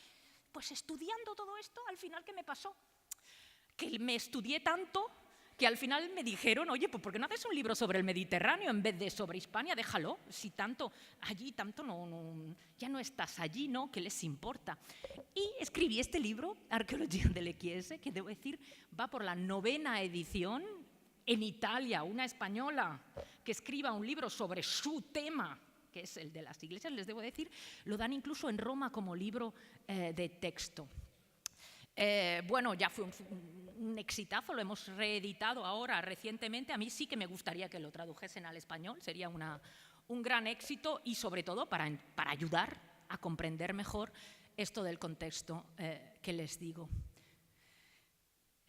pues estudiando todo esto, al final, ¿qué me pasó? Que me estudié tanto que al final me dijeron, oye, pues ¿por qué no haces un libro sobre el Mediterráneo en vez de sobre Hispania? Déjalo, si tanto allí, tanto ya no estás allí, ¿no? ¿Qué les importa? Y escribí este libro, Arqueología delle Chiese, que debo decir va por la 9ª edición en Italia, una española que escriba un libro sobre su tema, que es el de las iglesias, les debo decir, lo dan incluso en Roma como libro de texto. Bueno, ya fue un exitazo, lo hemos reeditado ahora recientemente. A mí sí que me gustaría que lo tradujesen al español, sería un gran éxito y sobre todo para ayudar a comprender mejor esto del contexto que les digo.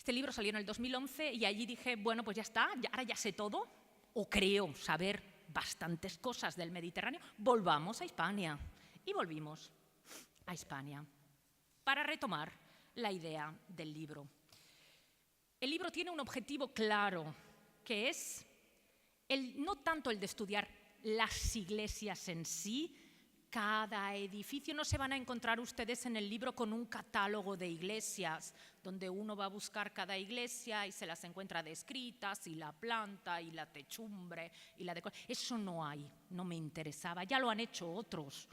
Este libro salió en el 2011 y allí dije, bueno, pues ya está, ahora ya sé todo, o creo saber bastantes cosas del Mediterráneo, volvamos a Hispania. Y volvimos a Hispania para retomar la idea del libro. El libro tiene un objetivo claro, que es no tanto el de estudiar las iglesias en sí. Cada edificio, no se van a encontrar ustedes en el libro con un catálogo de iglesias, donde uno va a buscar cada iglesia y se las encuentra descritas, y la planta, y la techumbre, y la decoración. Eso no hay, no me interesaba, ya lo han hecho otros,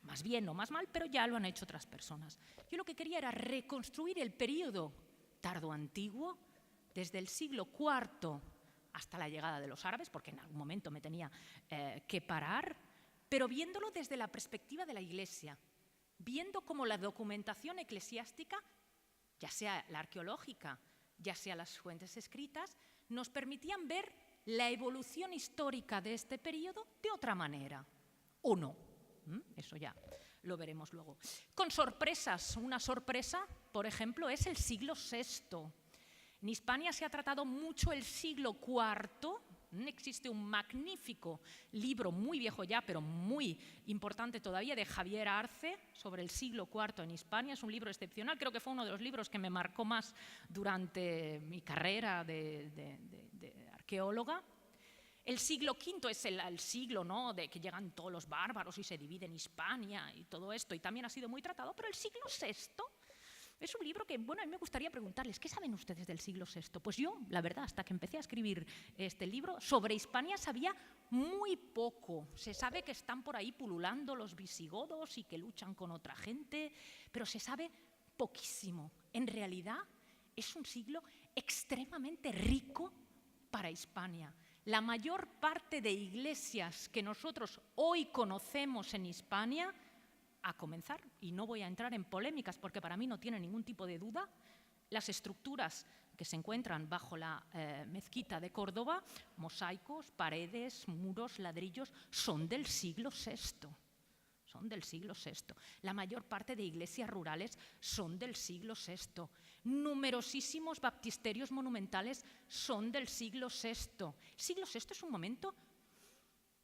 más bien o más mal, pero ya lo han hecho otras personas. Yo lo que quería era reconstruir el periodo tardoantiguo, desde el siglo IV hasta la llegada de los árabes, porque en algún momento me tenía que parar, pero viéndolo desde la perspectiva de la Iglesia, viendo cómo la documentación eclesiástica, ya sea la arqueológica, ya sea las fuentes escritas, nos permitían ver la evolución histórica de este periodo de otra manera, o no. Eso ya lo veremos luego. Con sorpresas, una sorpresa, por ejemplo, es el siglo VI. En Hispania se ha tratado mucho el siglo IV. Existe un magnífico libro, muy viejo ya, pero muy importante todavía, de Javier Arce, sobre el siglo IV en Hispania. Es un libro excepcional, creo que fue uno de los libros que me marcó más durante mi carrera de arqueóloga. El siglo V es el siglo, ¿no?, de que llegan todos los bárbaros y se divide en Hispania y todo esto, y también ha sido muy tratado, pero el siglo VI es un libro que, bueno, a mí me gustaría preguntarles, ¿qué saben ustedes del siglo VI? Pues yo, la verdad, hasta que empecé a escribir este libro, sobre Hispania sabía muy poco. Se sabe que están por ahí pululando los visigodos y que luchan con otra gente, pero se sabe poquísimo. En realidad, es un siglo extremadamente rico para Hispania. La mayor parte de iglesias que nosotros hoy conocemos en Hispania, a comenzar, y no voy a entrar en polémicas porque para mí no tiene ningún tipo de duda, las estructuras que se encuentran bajo la mezquita de Córdoba, mosaicos, paredes, muros, ladrillos, son del siglo VI. Son del siglo VI. La mayor parte de iglesias rurales son del siglo VI. Numerosísimos baptisterios monumentales son del siglo VI. El siglo VI es un momento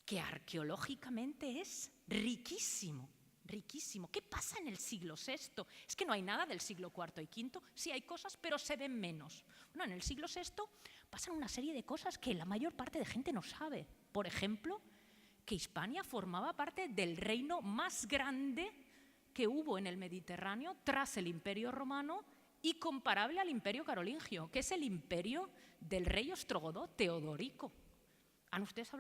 que arqueológicamente es riquísimo. Riquísimo. ¿Qué pasa en el siglo VI? Es que no hay nada del siglo IV y V, sí hay cosas, pero se ven menos. Bueno, en el siglo VI pasan una serie de cosas que la mayor parte de gente no sabe. Por ejemplo, que Hispania formaba parte del reino más grande que hubo en el Mediterráneo tras el Imperio Romano y comparable al Imperio Carolingio, que es el imperio del rey ostrogodo Teodorico. ¿Han ustedes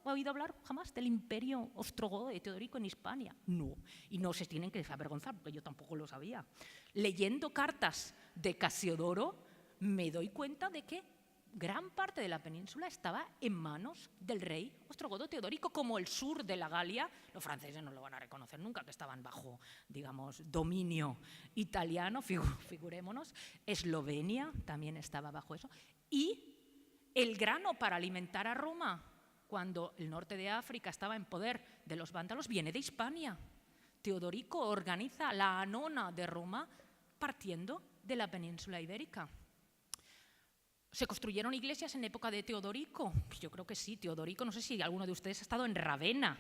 oído hablar jamás del imperio ostrogodo de Teodorico en Hispania? No, y no se tienen que avergonzar, porque yo tampoco lo sabía. Leyendo cartas de Casiodoro, me doy cuenta de que gran parte de la península estaba en manos del rey ostrogodo Teodorico, como el sur de la Galia. Los franceses no lo van a reconocer nunca, que estaban bajo, digamos, dominio italiano, figurémonos. Eslovenia también estaba bajo eso. Y el grano para alimentar a Roma, cuando el norte de África estaba en poder de los vándalos, viene de Hispania. Teodorico organiza la Anona de Roma partiendo de la península ibérica. ¿Se construyeron iglesias en época de Teodorico? Yo creo que sí, Teodorico. No sé si alguno de ustedes ha estado en Ravenna.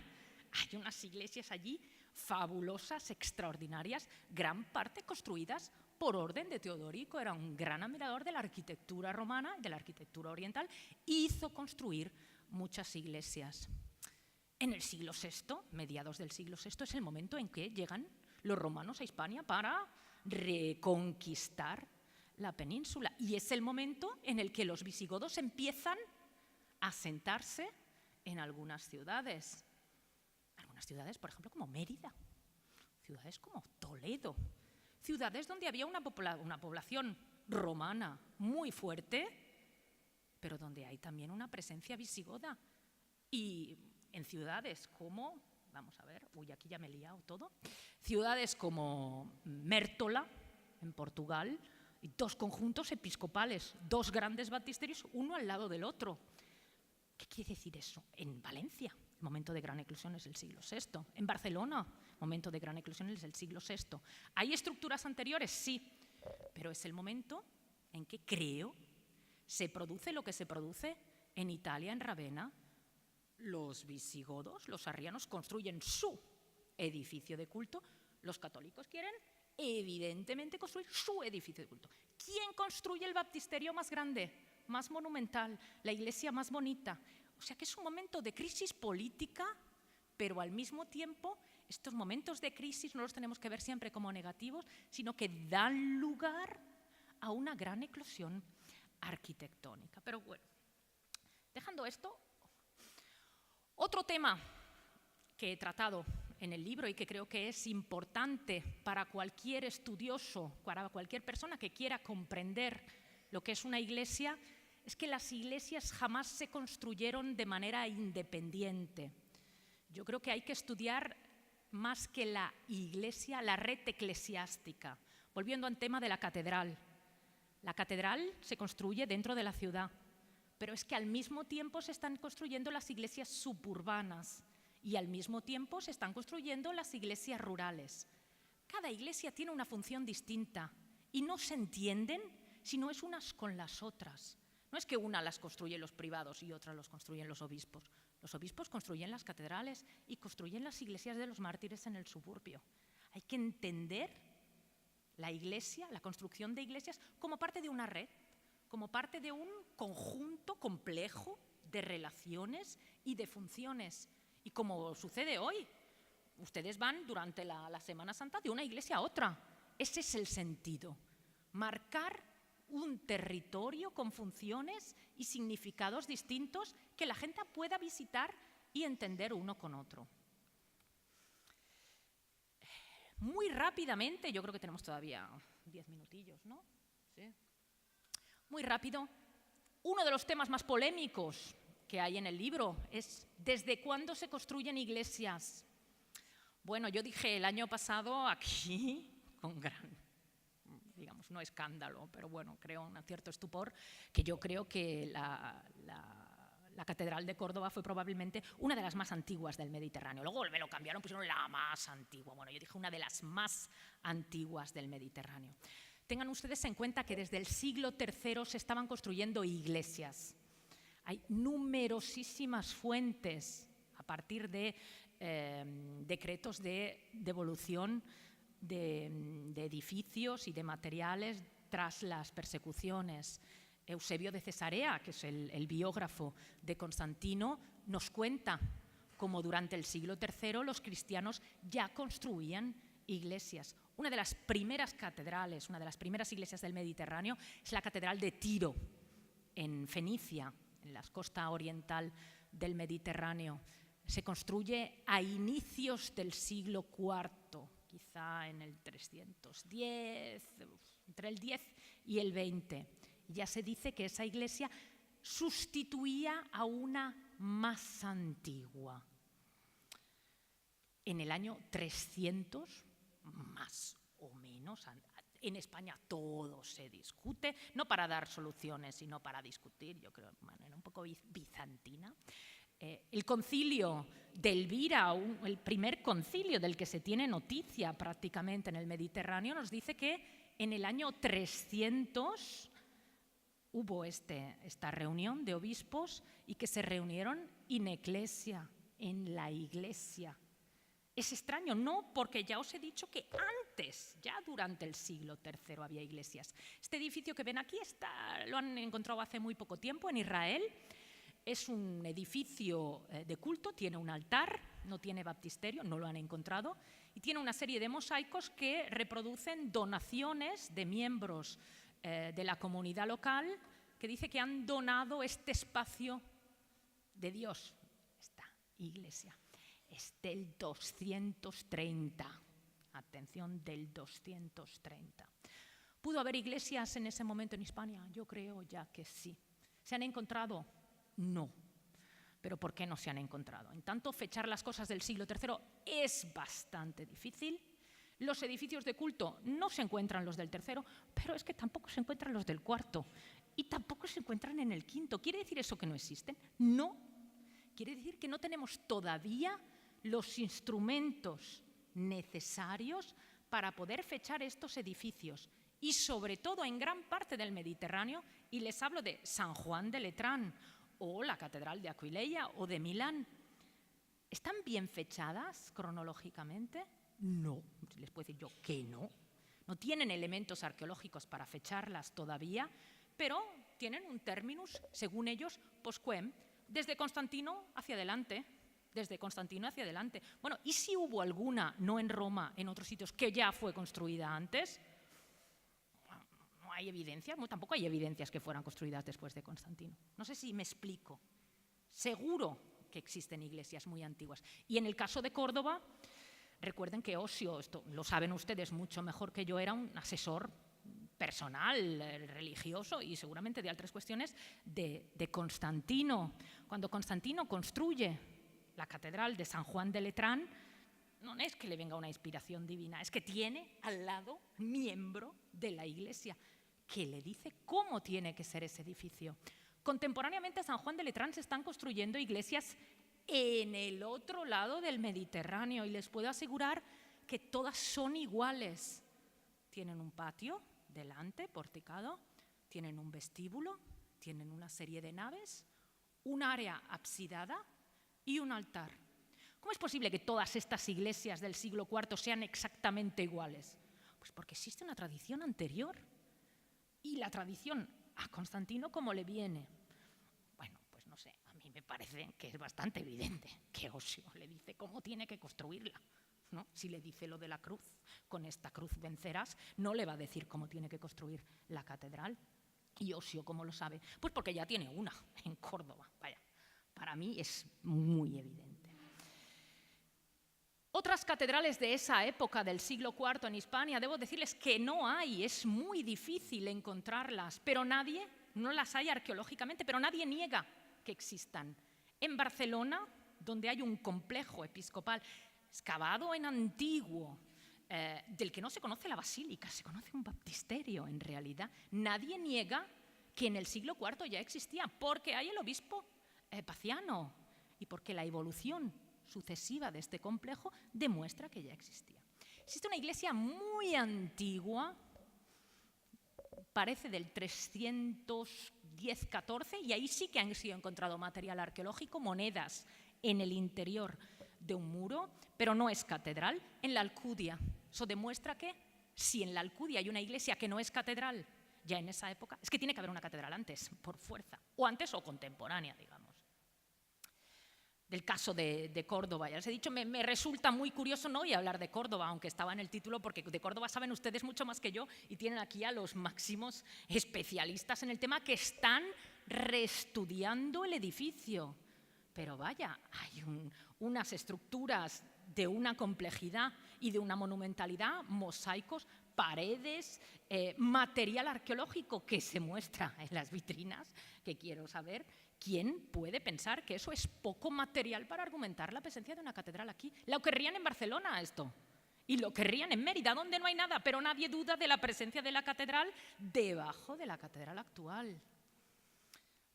Hay unas iglesias allí fabulosas, extraordinarias, gran parte construidas por orden de Teodorico. Era un gran admirador de la arquitectura romana, de la arquitectura oriental, y hizo construir muchas iglesias. En el siglo VI, mediados del siglo VI, es el momento en que llegan los romanos a Hispania para reconquistar la península. Y es el momento en el que los visigodos empiezan a asentarse en algunas ciudades. Algunas ciudades, por ejemplo, como Mérida, ciudades como Toledo, ciudades donde había una población romana muy fuerte, pero donde hay también una presencia visigoda. Y en ciudades como, vamos a ver, aquí ya me he liado todo, ciudades como Mértola, en Portugal, y dos conjuntos episcopales, dos grandes baptisterios, uno al lado del otro. ¿Qué quiere decir eso? En Valencia, el momento de gran eclosión es el siglo VI. En Barcelona, momento de gran eclosión es el siglo VI. ¿Hay estructuras anteriores? Sí, pero es el momento en que creo se produce lo que se produce en Italia, en Ravenna. Los visigodos, los arrianos, construyen su edificio de culto. Los católicos quieren, evidentemente, construir su edificio de culto. ¿Quién construye el baptisterio más grande, más monumental, la iglesia más bonita? O sea que es un momento de crisis política, pero al mismo tiempo estos momentos de crisis no los tenemos que ver siempre como negativos, sino que dan lugar a una gran eclosión arquitectónica. Pero bueno, dejando esto, otro tema que he tratado en el libro y que creo que es importante para cualquier estudioso, para cualquier persona que quiera comprender lo que es una iglesia, es que las iglesias jamás se construyeron de manera independiente. Yo creo que hay que estudiar más que la iglesia, la red eclesiástica. Volviendo al tema de la catedral. La catedral se construye dentro de la ciudad, pero es que al mismo tiempo se están construyendo las iglesias suburbanas y al mismo tiempo se están construyendo las iglesias rurales. Cada iglesia tiene una función distinta y no se entienden si no es unas con las otras. No es que una las construyen los privados y otra los construyen los obispos. Los obispos construyen las catedrales y construyen las iglesias de los mártires en el suburbio. Hay que entender la iglesia, la construcción de iglesias, como parte de una red, como parte de un conjunto complejo de relaciones y de funciones. Y como sucede hoy, ustedes van durante la Semana Santa de una iglesia a otra. Ese es el sentido, marcar un territorio con funciones y significados distintos que la gente pueda visitar y entender uno con otro. Muy rápidamente, yo creo que tenemos todavía 10 minutillos, ¿no? Sí. Muy rápido, uno de los temas más polémicos que hay en el libro es ¿desde cuándo se construyen iglesias? Bueno, yo dije el año pasado aquí, con gran, digamos, no escándalo, pero bueno, creo un cierto estupor, que yo creo que la Catedral de Córdoba fue probablemente una de las más antiguas del Mediterráneo. Luego me lo cambiaron, pusieron la más antigua. Bueno, yo dije una de las más antiguas del Mediterráneo. Tengan ustedes en cuenta que desde el siglo III se estaban construyendo iglesias. Hay numerosísimas fuentes a partir de decretos de devolución de edificios y de materiales tras las persecuciones. Eusebio de Cesarea, que es el biógrafo de Constantino, nos cuenta cómo durante el siglo III los cristianos ya construían iglesias. Una de las primeras catedrales, una de las primeras iglesias del Mediterráneo es la Catedral de Tiro, en Fenicia, en la costa oriental del Mediterráneo. Se construye a inicios del siglo IV, quizá en el 310, entre el 10 y el 20. Ya se dice que esa iglesia sustituía a una más antigua. En el año 300, más o menos, en España todo se discute, no para dar soluciones, sino para discutir, yo creo, de manera un poco bizantina. El concilio de Elvira, el primer concilio del que se tiene noticia prácticamente en el Mediterráneo, nos dice que en el año 300 hubo esta reunión de obispos y que se reunieron in ecclesia, en la iglesia. Es extraño, no, porque ya os he dicho que antes, ya durante el siglo III había iglesias. Este edificio que ven aquí lo han encontrado hace muy poco tiempo en Israel. Es un edificio de culto, tiene un altar, no tiene baptisterio, no lo han encontrado, y tiene una serie de mosaicos que reproducen donaciones de miembros de la comunidad local que dice que han donado este espacio de Dios, esta iglesia. Es del 230, atención, del 230. ¿Pudo haber iglesias en ese momento en Hispania? Yo creo ya que sí. ¿Se han encontrado? No. ¿Pero por qué no se han encontrado? En tanto, fechar las cosas del siglo III es bastante difícil. Los edificios de culto no se encuentran los del III, pero es que tampoco se encuentran los del IV y tampoco se encuentran en el V. ¿Quiere decir eso que no existen? No. Quiere decir que no tenemos todavía los instrumentos necesarios para poder fechar estos edificios y sobre todo en gran parte del Mediterráneo, y les hablo de San Juan de Letrán o la Catedral de Aquileia o de Milán. ¿Están bien fechadas cronológicamente? No, les puedo decir yo que no. No tienen elementos arqueológicos para fecharlas todavía, pero tienen un terminus, según ellos, postquem, desde Constantino hacia adelante. Desde Constantino hacia adelante. Bueno, ¿y si hubo alguna, no en Roma, en otros sitios, que ya fue construida antes? No hay evidencias, tampoco hay evidencias que fueran construidas después de Constantino. No sé si me explico. Seguro que existen iglesias muy antiguas. Y en el caso de Córdoba, recuerden que Osio, esto lo saben ustedes mucho mejor que yo, era un asesor personal, religioso y seguramente de otras cuestiones de Constantino. Cuando Constantino construye la Catedral de San Juan de Letrán, no es que le venga una inspiración divina, es que tiene al lado miembro de la Iglesia que le dice cómo tiene que ser ese edificio. Contemporáneamente a San Juan de Letrán se están construyendo iglesias en el otro lado del Mediterráneo y les puedo asegurar que todas son iguales. Tienen un patio delante, porticado, tienen un vestíbulo, tienen una serie de naves, un área absidada y un altar. ¿Cómo es posible que todas estas iglesias del siglo IV sean exactamente iguales? Pues porque existe una tradición anterior y la tradición a Constantino como le viene. Bueno, pues no sé, a mí me parece que es bastante evidente que Osio le dice cómo tiene que construirla, ¿no? Si le dice lo de la cruz, con esta cruz vencerás, no le va a decir cómo tiene que construir la catedral. ¿Y Osio cómo lo sabe? Pues porque ya tiene una en Córdoba, vaya. Para mí es muy evidente. Otras catedrales de esa época del siglo IV en Hispania, debo decirles que no hay, es muy difícil encontrarlas, pero nadie, no las hay arqueológicamente, pero nadie niega que existan. En Barcelona, donde hay un complejo episcopal excavado en antiguo, del que no se conoce la basílica, se conoce un baptisterio en realidad, nadie niega que en el siglo IV ya existía, porque hay el obispo Paciano y porque la evolución sucesiva de este complejo demuestra que ya existía. Existe una iglesia muy antigua, parece del 310-14, y ahí sí que han sido encontrado material arqueológico, monedas en el interior de un muro, pero no es catedral, en la Alcudia. Eso demuestra que si en la Alcudia hay una iglesia que no es catedral, ya en esa época, es que tiene que haber una catedral antes, por fuerza, o antes o contemporánea, digamos. Del caso de Córdoba, ya les he dicho, me resulta muy curioso, no voy a hablar de Córdoba, aunque estaba en el título, porque de Córdoba saben ustedes mucho más que yo y tienen aquí a los máximos especialistas en el tema que están reestudiando el edificio. Pero vaya, hay unas estructuras de una complejidad y de una monumentalidad, mosaicos, paredes, material arqueológico que se muestra en las vitrinas, que quiero saber. ¿Quién puede pensar que eso es poco material para argumentar la presencia de una catedral aquí? Lo querrían en Barcelona esto, y lo querrían en Mérida, donde no hay nada, pero nadie duda de la presencia de la catedral debajo de la catedral actual.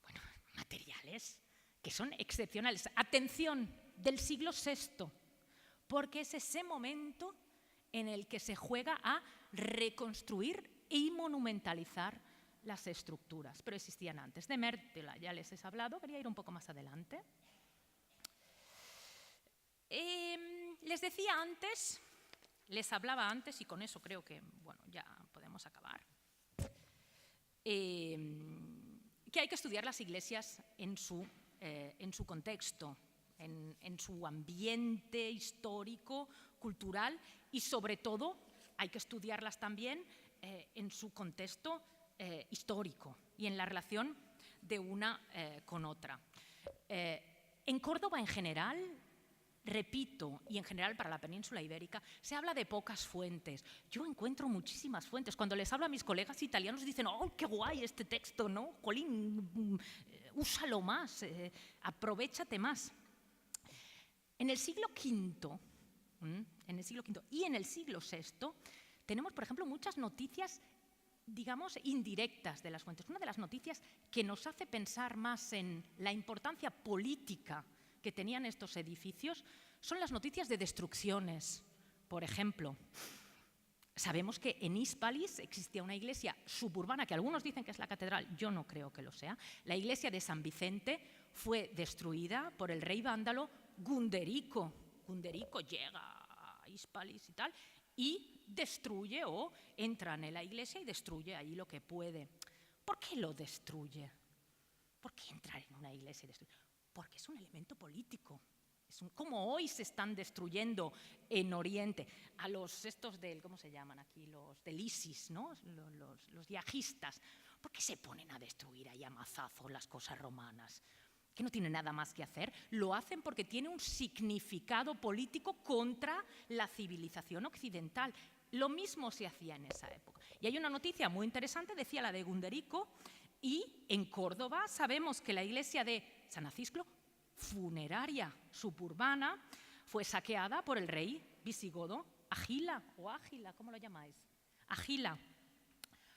Bueno, materiales que son excepcionales. Atención, del siglo VI, porque es ese momento en el que se juega a reconstruir y monumentalizar las estructuras, pero existían antes. De Mértola ya les he hablado, quería ir un poco más adelante. Les decía antes, les hablaba antes, y con eso creo que bueno, ya podemos acabar, que hay que estudiar las iglesias en su contexto, en su ambiente histórico, cultural, y sobre todo hay que estudiarlas también en su contexto histórico y en la relación de una con otra. En Córdoba en general, repito, y en general para la península ibérica, se habla de pocas fuentes. Yo encuentro muchísimas fuentes. Cuando les hablo a mis colegas italianos dicen, ¡oh, qué guay este texto! ¿No? Jolín, úsalo más, aprovéchate más. En el siglo V, y en el siglo VI tenemos, por ejemplo, muchas noticias, digamos, indirectas de las fuentes. Una de las noticias que nos hace pensar más en la importancia política que tenían estos edificios son las noticias de destrucciones. Por ejemplo, Sabemos que en Hispalis existía una iglesia suburbana, que algunos dicen que es la catedral, yo no creo que lo sea. La iglesia de San Vicente fue destruida por el rey vándalo Gunderico. Gunderico llega a Hispalis y tal, y destruye o entra en la iglesia y destruye ahí lo que puede. ¿Por qué lo destruye? ¿Por qué entrar en una iglesia y destruir? Porque es un elemento político. Como hoy se están destruyendo en Oriente a los estos del, ¿cómo se llaman aquí? Los del ISIS, ¿no? Los yihadistas. ¿Por qué se ponen a destruir ahí a mazazos las cosas romanas? Que no tienen nada más que hacer. Lo hacen porque tiene un significado político contra la civilización occidental. Lo mismo se hacía en esa época. Y hay una noticia muy interesante, decía la de Gunderico, y en Córdoba sabemos que la iglesia de San Acisclo, funeraria suburbana, fue saqueada por el rey visigodo Agila, o Ágila, ¿cómo lo llamáis? Agila.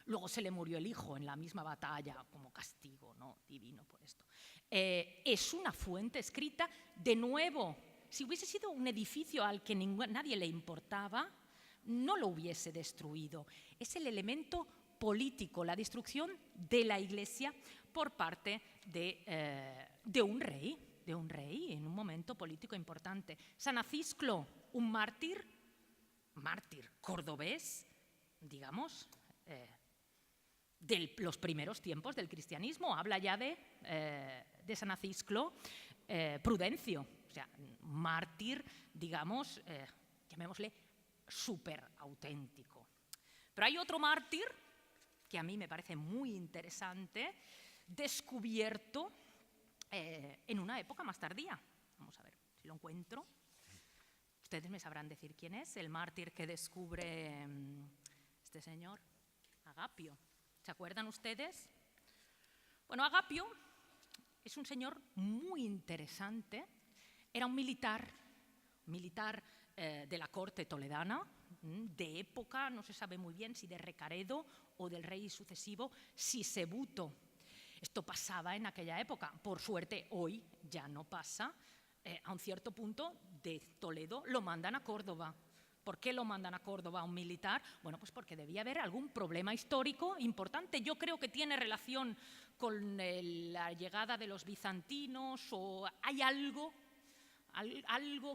Luego se le murió el hijo en la misma batalla como castigo, ¿no? Divino por esto. Es una fuente escrita, de nuevo, si hubiese sido un edificio al que nadie le importaba, no lo hubiese destruido. Es el elemento político, la destrucción de la iglesia por parte de un rey en un momento político importante. San Acisclo, un mártir cordobés, digamos, de los primeros tiempos del cristianismo. Habla ya de San Acisclo Prudencio, o sea, mártir, digamos, llamémosle súper auténtico. Pero hay otro mártir que a mí me parece muy interesante, descubierto en una época más tardía. Vamos a ver si lo encuentro. Ustedes me sabrán decir quién es el mártir que descubre este señor, Agapio. ¿Se acuerdan ustedes? Bueno, Agapio es un señor muy interesante. Era un militar de la corte toledana, de época, no se sabe muy bien si de Recaredo o del rey sucesivo Sisebuto. Esto pasaba en aquella época. Por suerte, hoy ya no pasa. A un cierto punto de Toledo lo mandan a Córdoba. ¿Por qué lo mandan a Córdoba a un militar? Bueno, pues porque debía haber algún problema histórico importante. Yo creo que tiene relación con la llegada de los bizantinos, o hay algo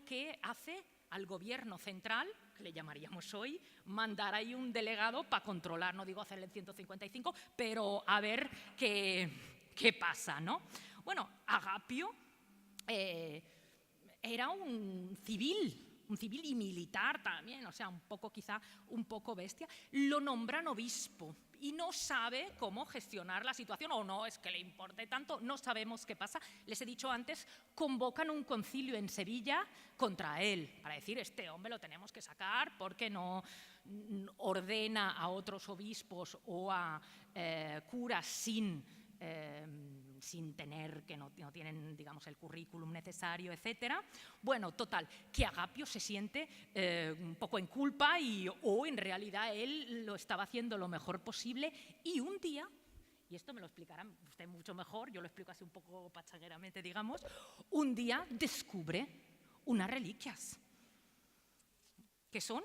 que hace al gobierno central, que le llamaríamos hoy, mandar ahí un delegado para controlar, no digo hacer el 155, pero a ver qué pasa, ¿no? Bueno, Agapio era un civil y militar también, o sea, quizá un poco bestia. Lo nombran obispo y no sabe cómo gestionar la situación, o no es que le importe tanto, no sabemos qué pasa. Les he dicho antes, convocan un concilio en Sevilla contra él, para decir, este hombre lo tenemos que sacar porque no ordena a otros obispos o a curas sin tener, que no tienen, digamos, el currículum necesario, etcétera. Bueno, total, que Agapio se siente un poco en culpa o en realidad él lo estaba haciendo lo mejor posible, y un día, y esto me lo explicará usted mucho mejor, yo lo explico así un poco pachangueramente, digamos, un día descubre unas reliquias que son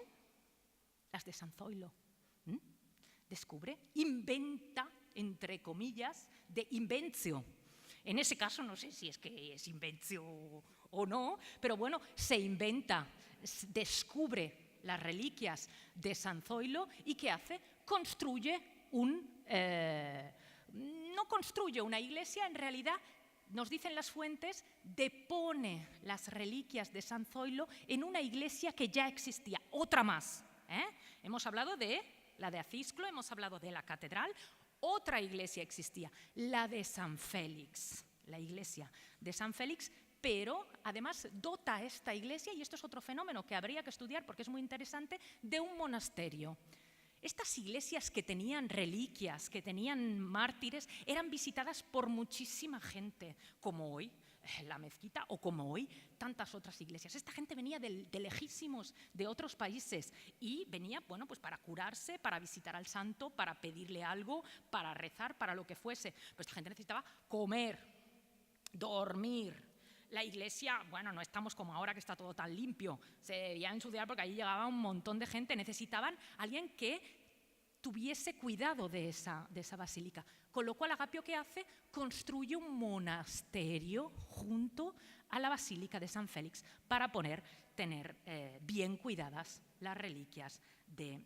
las de San Zoilo. Descubre, inventa, entre comillas, de inventio. En ese caso no sé si es que es inventio o no, pero bueno, se inventa, descubre las reliquias de San Zoilo, y ¿qué hace? No construye una iglesia, en realidad, nos dicen las fuentes, depone las reliquias de San Zoilo en una iglesia que ya existía, otra más. Hemos hablado de la de Acisclo, hemos hablado de la catedral. Otra iglesia existía, la de San Félix, la iglesia de San Félix, pero además dota a esta iglesia, y esto es otro fenómeno que habría que estudiar porque es muy interesante, de un monasterio. Estas iglesias que tenían reliquias, que tenían mártires, eran visitadas por muchísima gente, como hoy la mezquita, o como hoy tantas otras iglesias. Esta gente venía de lejísimos, de otros países, y venía, bueno, pues para curarse, para visitar al santo, para pedirle algo, para rezar, para lo que fuese. Pues esta gente necesitaba comer, dormir, La iglesia, bueno, no estamos como ahora que está todo tan limpio, se debía ensuciar porque allí llegaba un montón de gente, necesitaban alguien que tuviese cuidado de esa basílica. Con lo cual Agapio, ¿qué hace? Construye un monasterio junto a la basílica de San Félix para tener bien cuidadas las reliquias de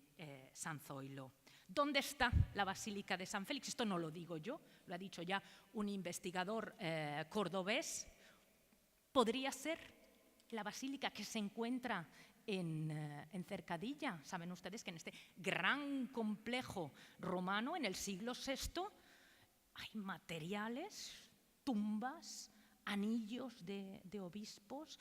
San Zoilo. ¿Dónde está la basílica de San Félix? Esto no lo digo yo, lo ha dicho ya un investigador cordobés. Podría ser la basílica que se encuentra en Cercadilla. Saben ustedes que en este gran complejo romano, en el siglo VI, hay materiales, tumbas, anillos de obispos,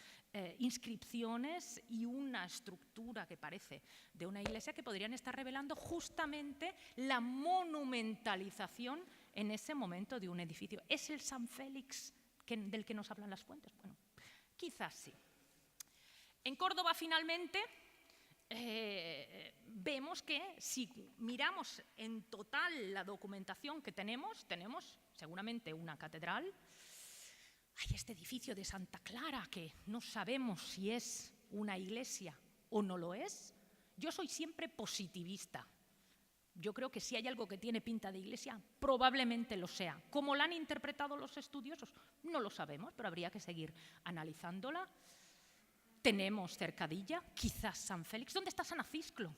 inscripciones y una estructura que parece de una iglesia que podrían estar revelando justamente la monumentalización en ese momento de un edificio. ¿Es el San Félix del que nos hablan las fuentes? Bueno, quizás sí. En Córdoba, finalmente, vemos que si miramos en total la documentación que tenemos seguramente una catedral. Hay este edificio de Santa Clara que no sabemos si es una iglesia o no lo es. Yo soy siempre positivista. Yo creo que si hay algo que tiene pinta de iglesia, probablemente lo sea. ¿Cómo la han interpretado los estudiosos? No lo sabemos, pero habría que seguir analizándola. Tenemos Cercadilla, quizás San Félix. ¿Dónde está San Acisclo?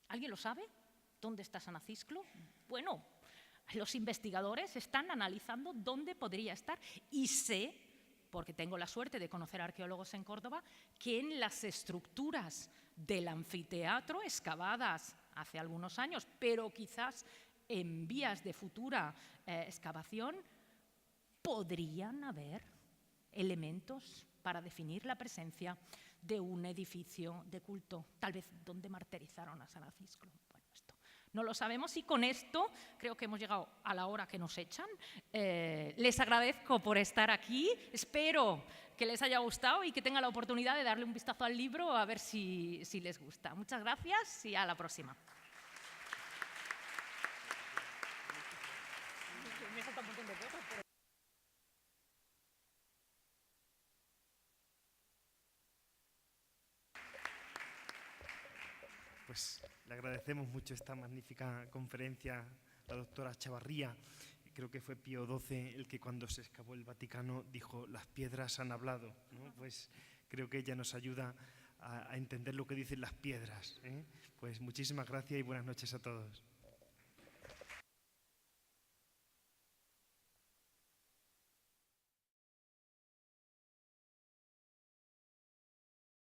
¿Alguien lo sabe? ¿Dónde está San Acisclo? Bueno, los investigadores están analizando dónde podría estar y sé, porque tengo la suerte de conocer arqueólogos en Córdoba, que en las estructuras del anfiteatro excavadas hace algunos años, pero quizás en vías de futura excavación, podrían haber elementos para definir la presencia de un edificio de culto, tal vez donde martirizaron a San Acisclo. Bueno, esto no lo sabemos y con esto creo que hemos llegado a la hora que nos echan. Les agradezco por estar aquí, espero que les haya gustado y que tengan la oportunidad de darle un vistazo al libro a ver si les gusta. Muchas gracias y a la próxima. Pues le agradecemos mucho esta magnífica conferencia a la doctora Chavarría. Creo que fue Pío XII el que cuando se excavó el Vaticano dijo: las piedras han hablado, ¿no? Pues creo que ella nos ayuda a entender lo que dicen las piedras, ¿eh? Pues muchísimas gracias y buenas noches a todos.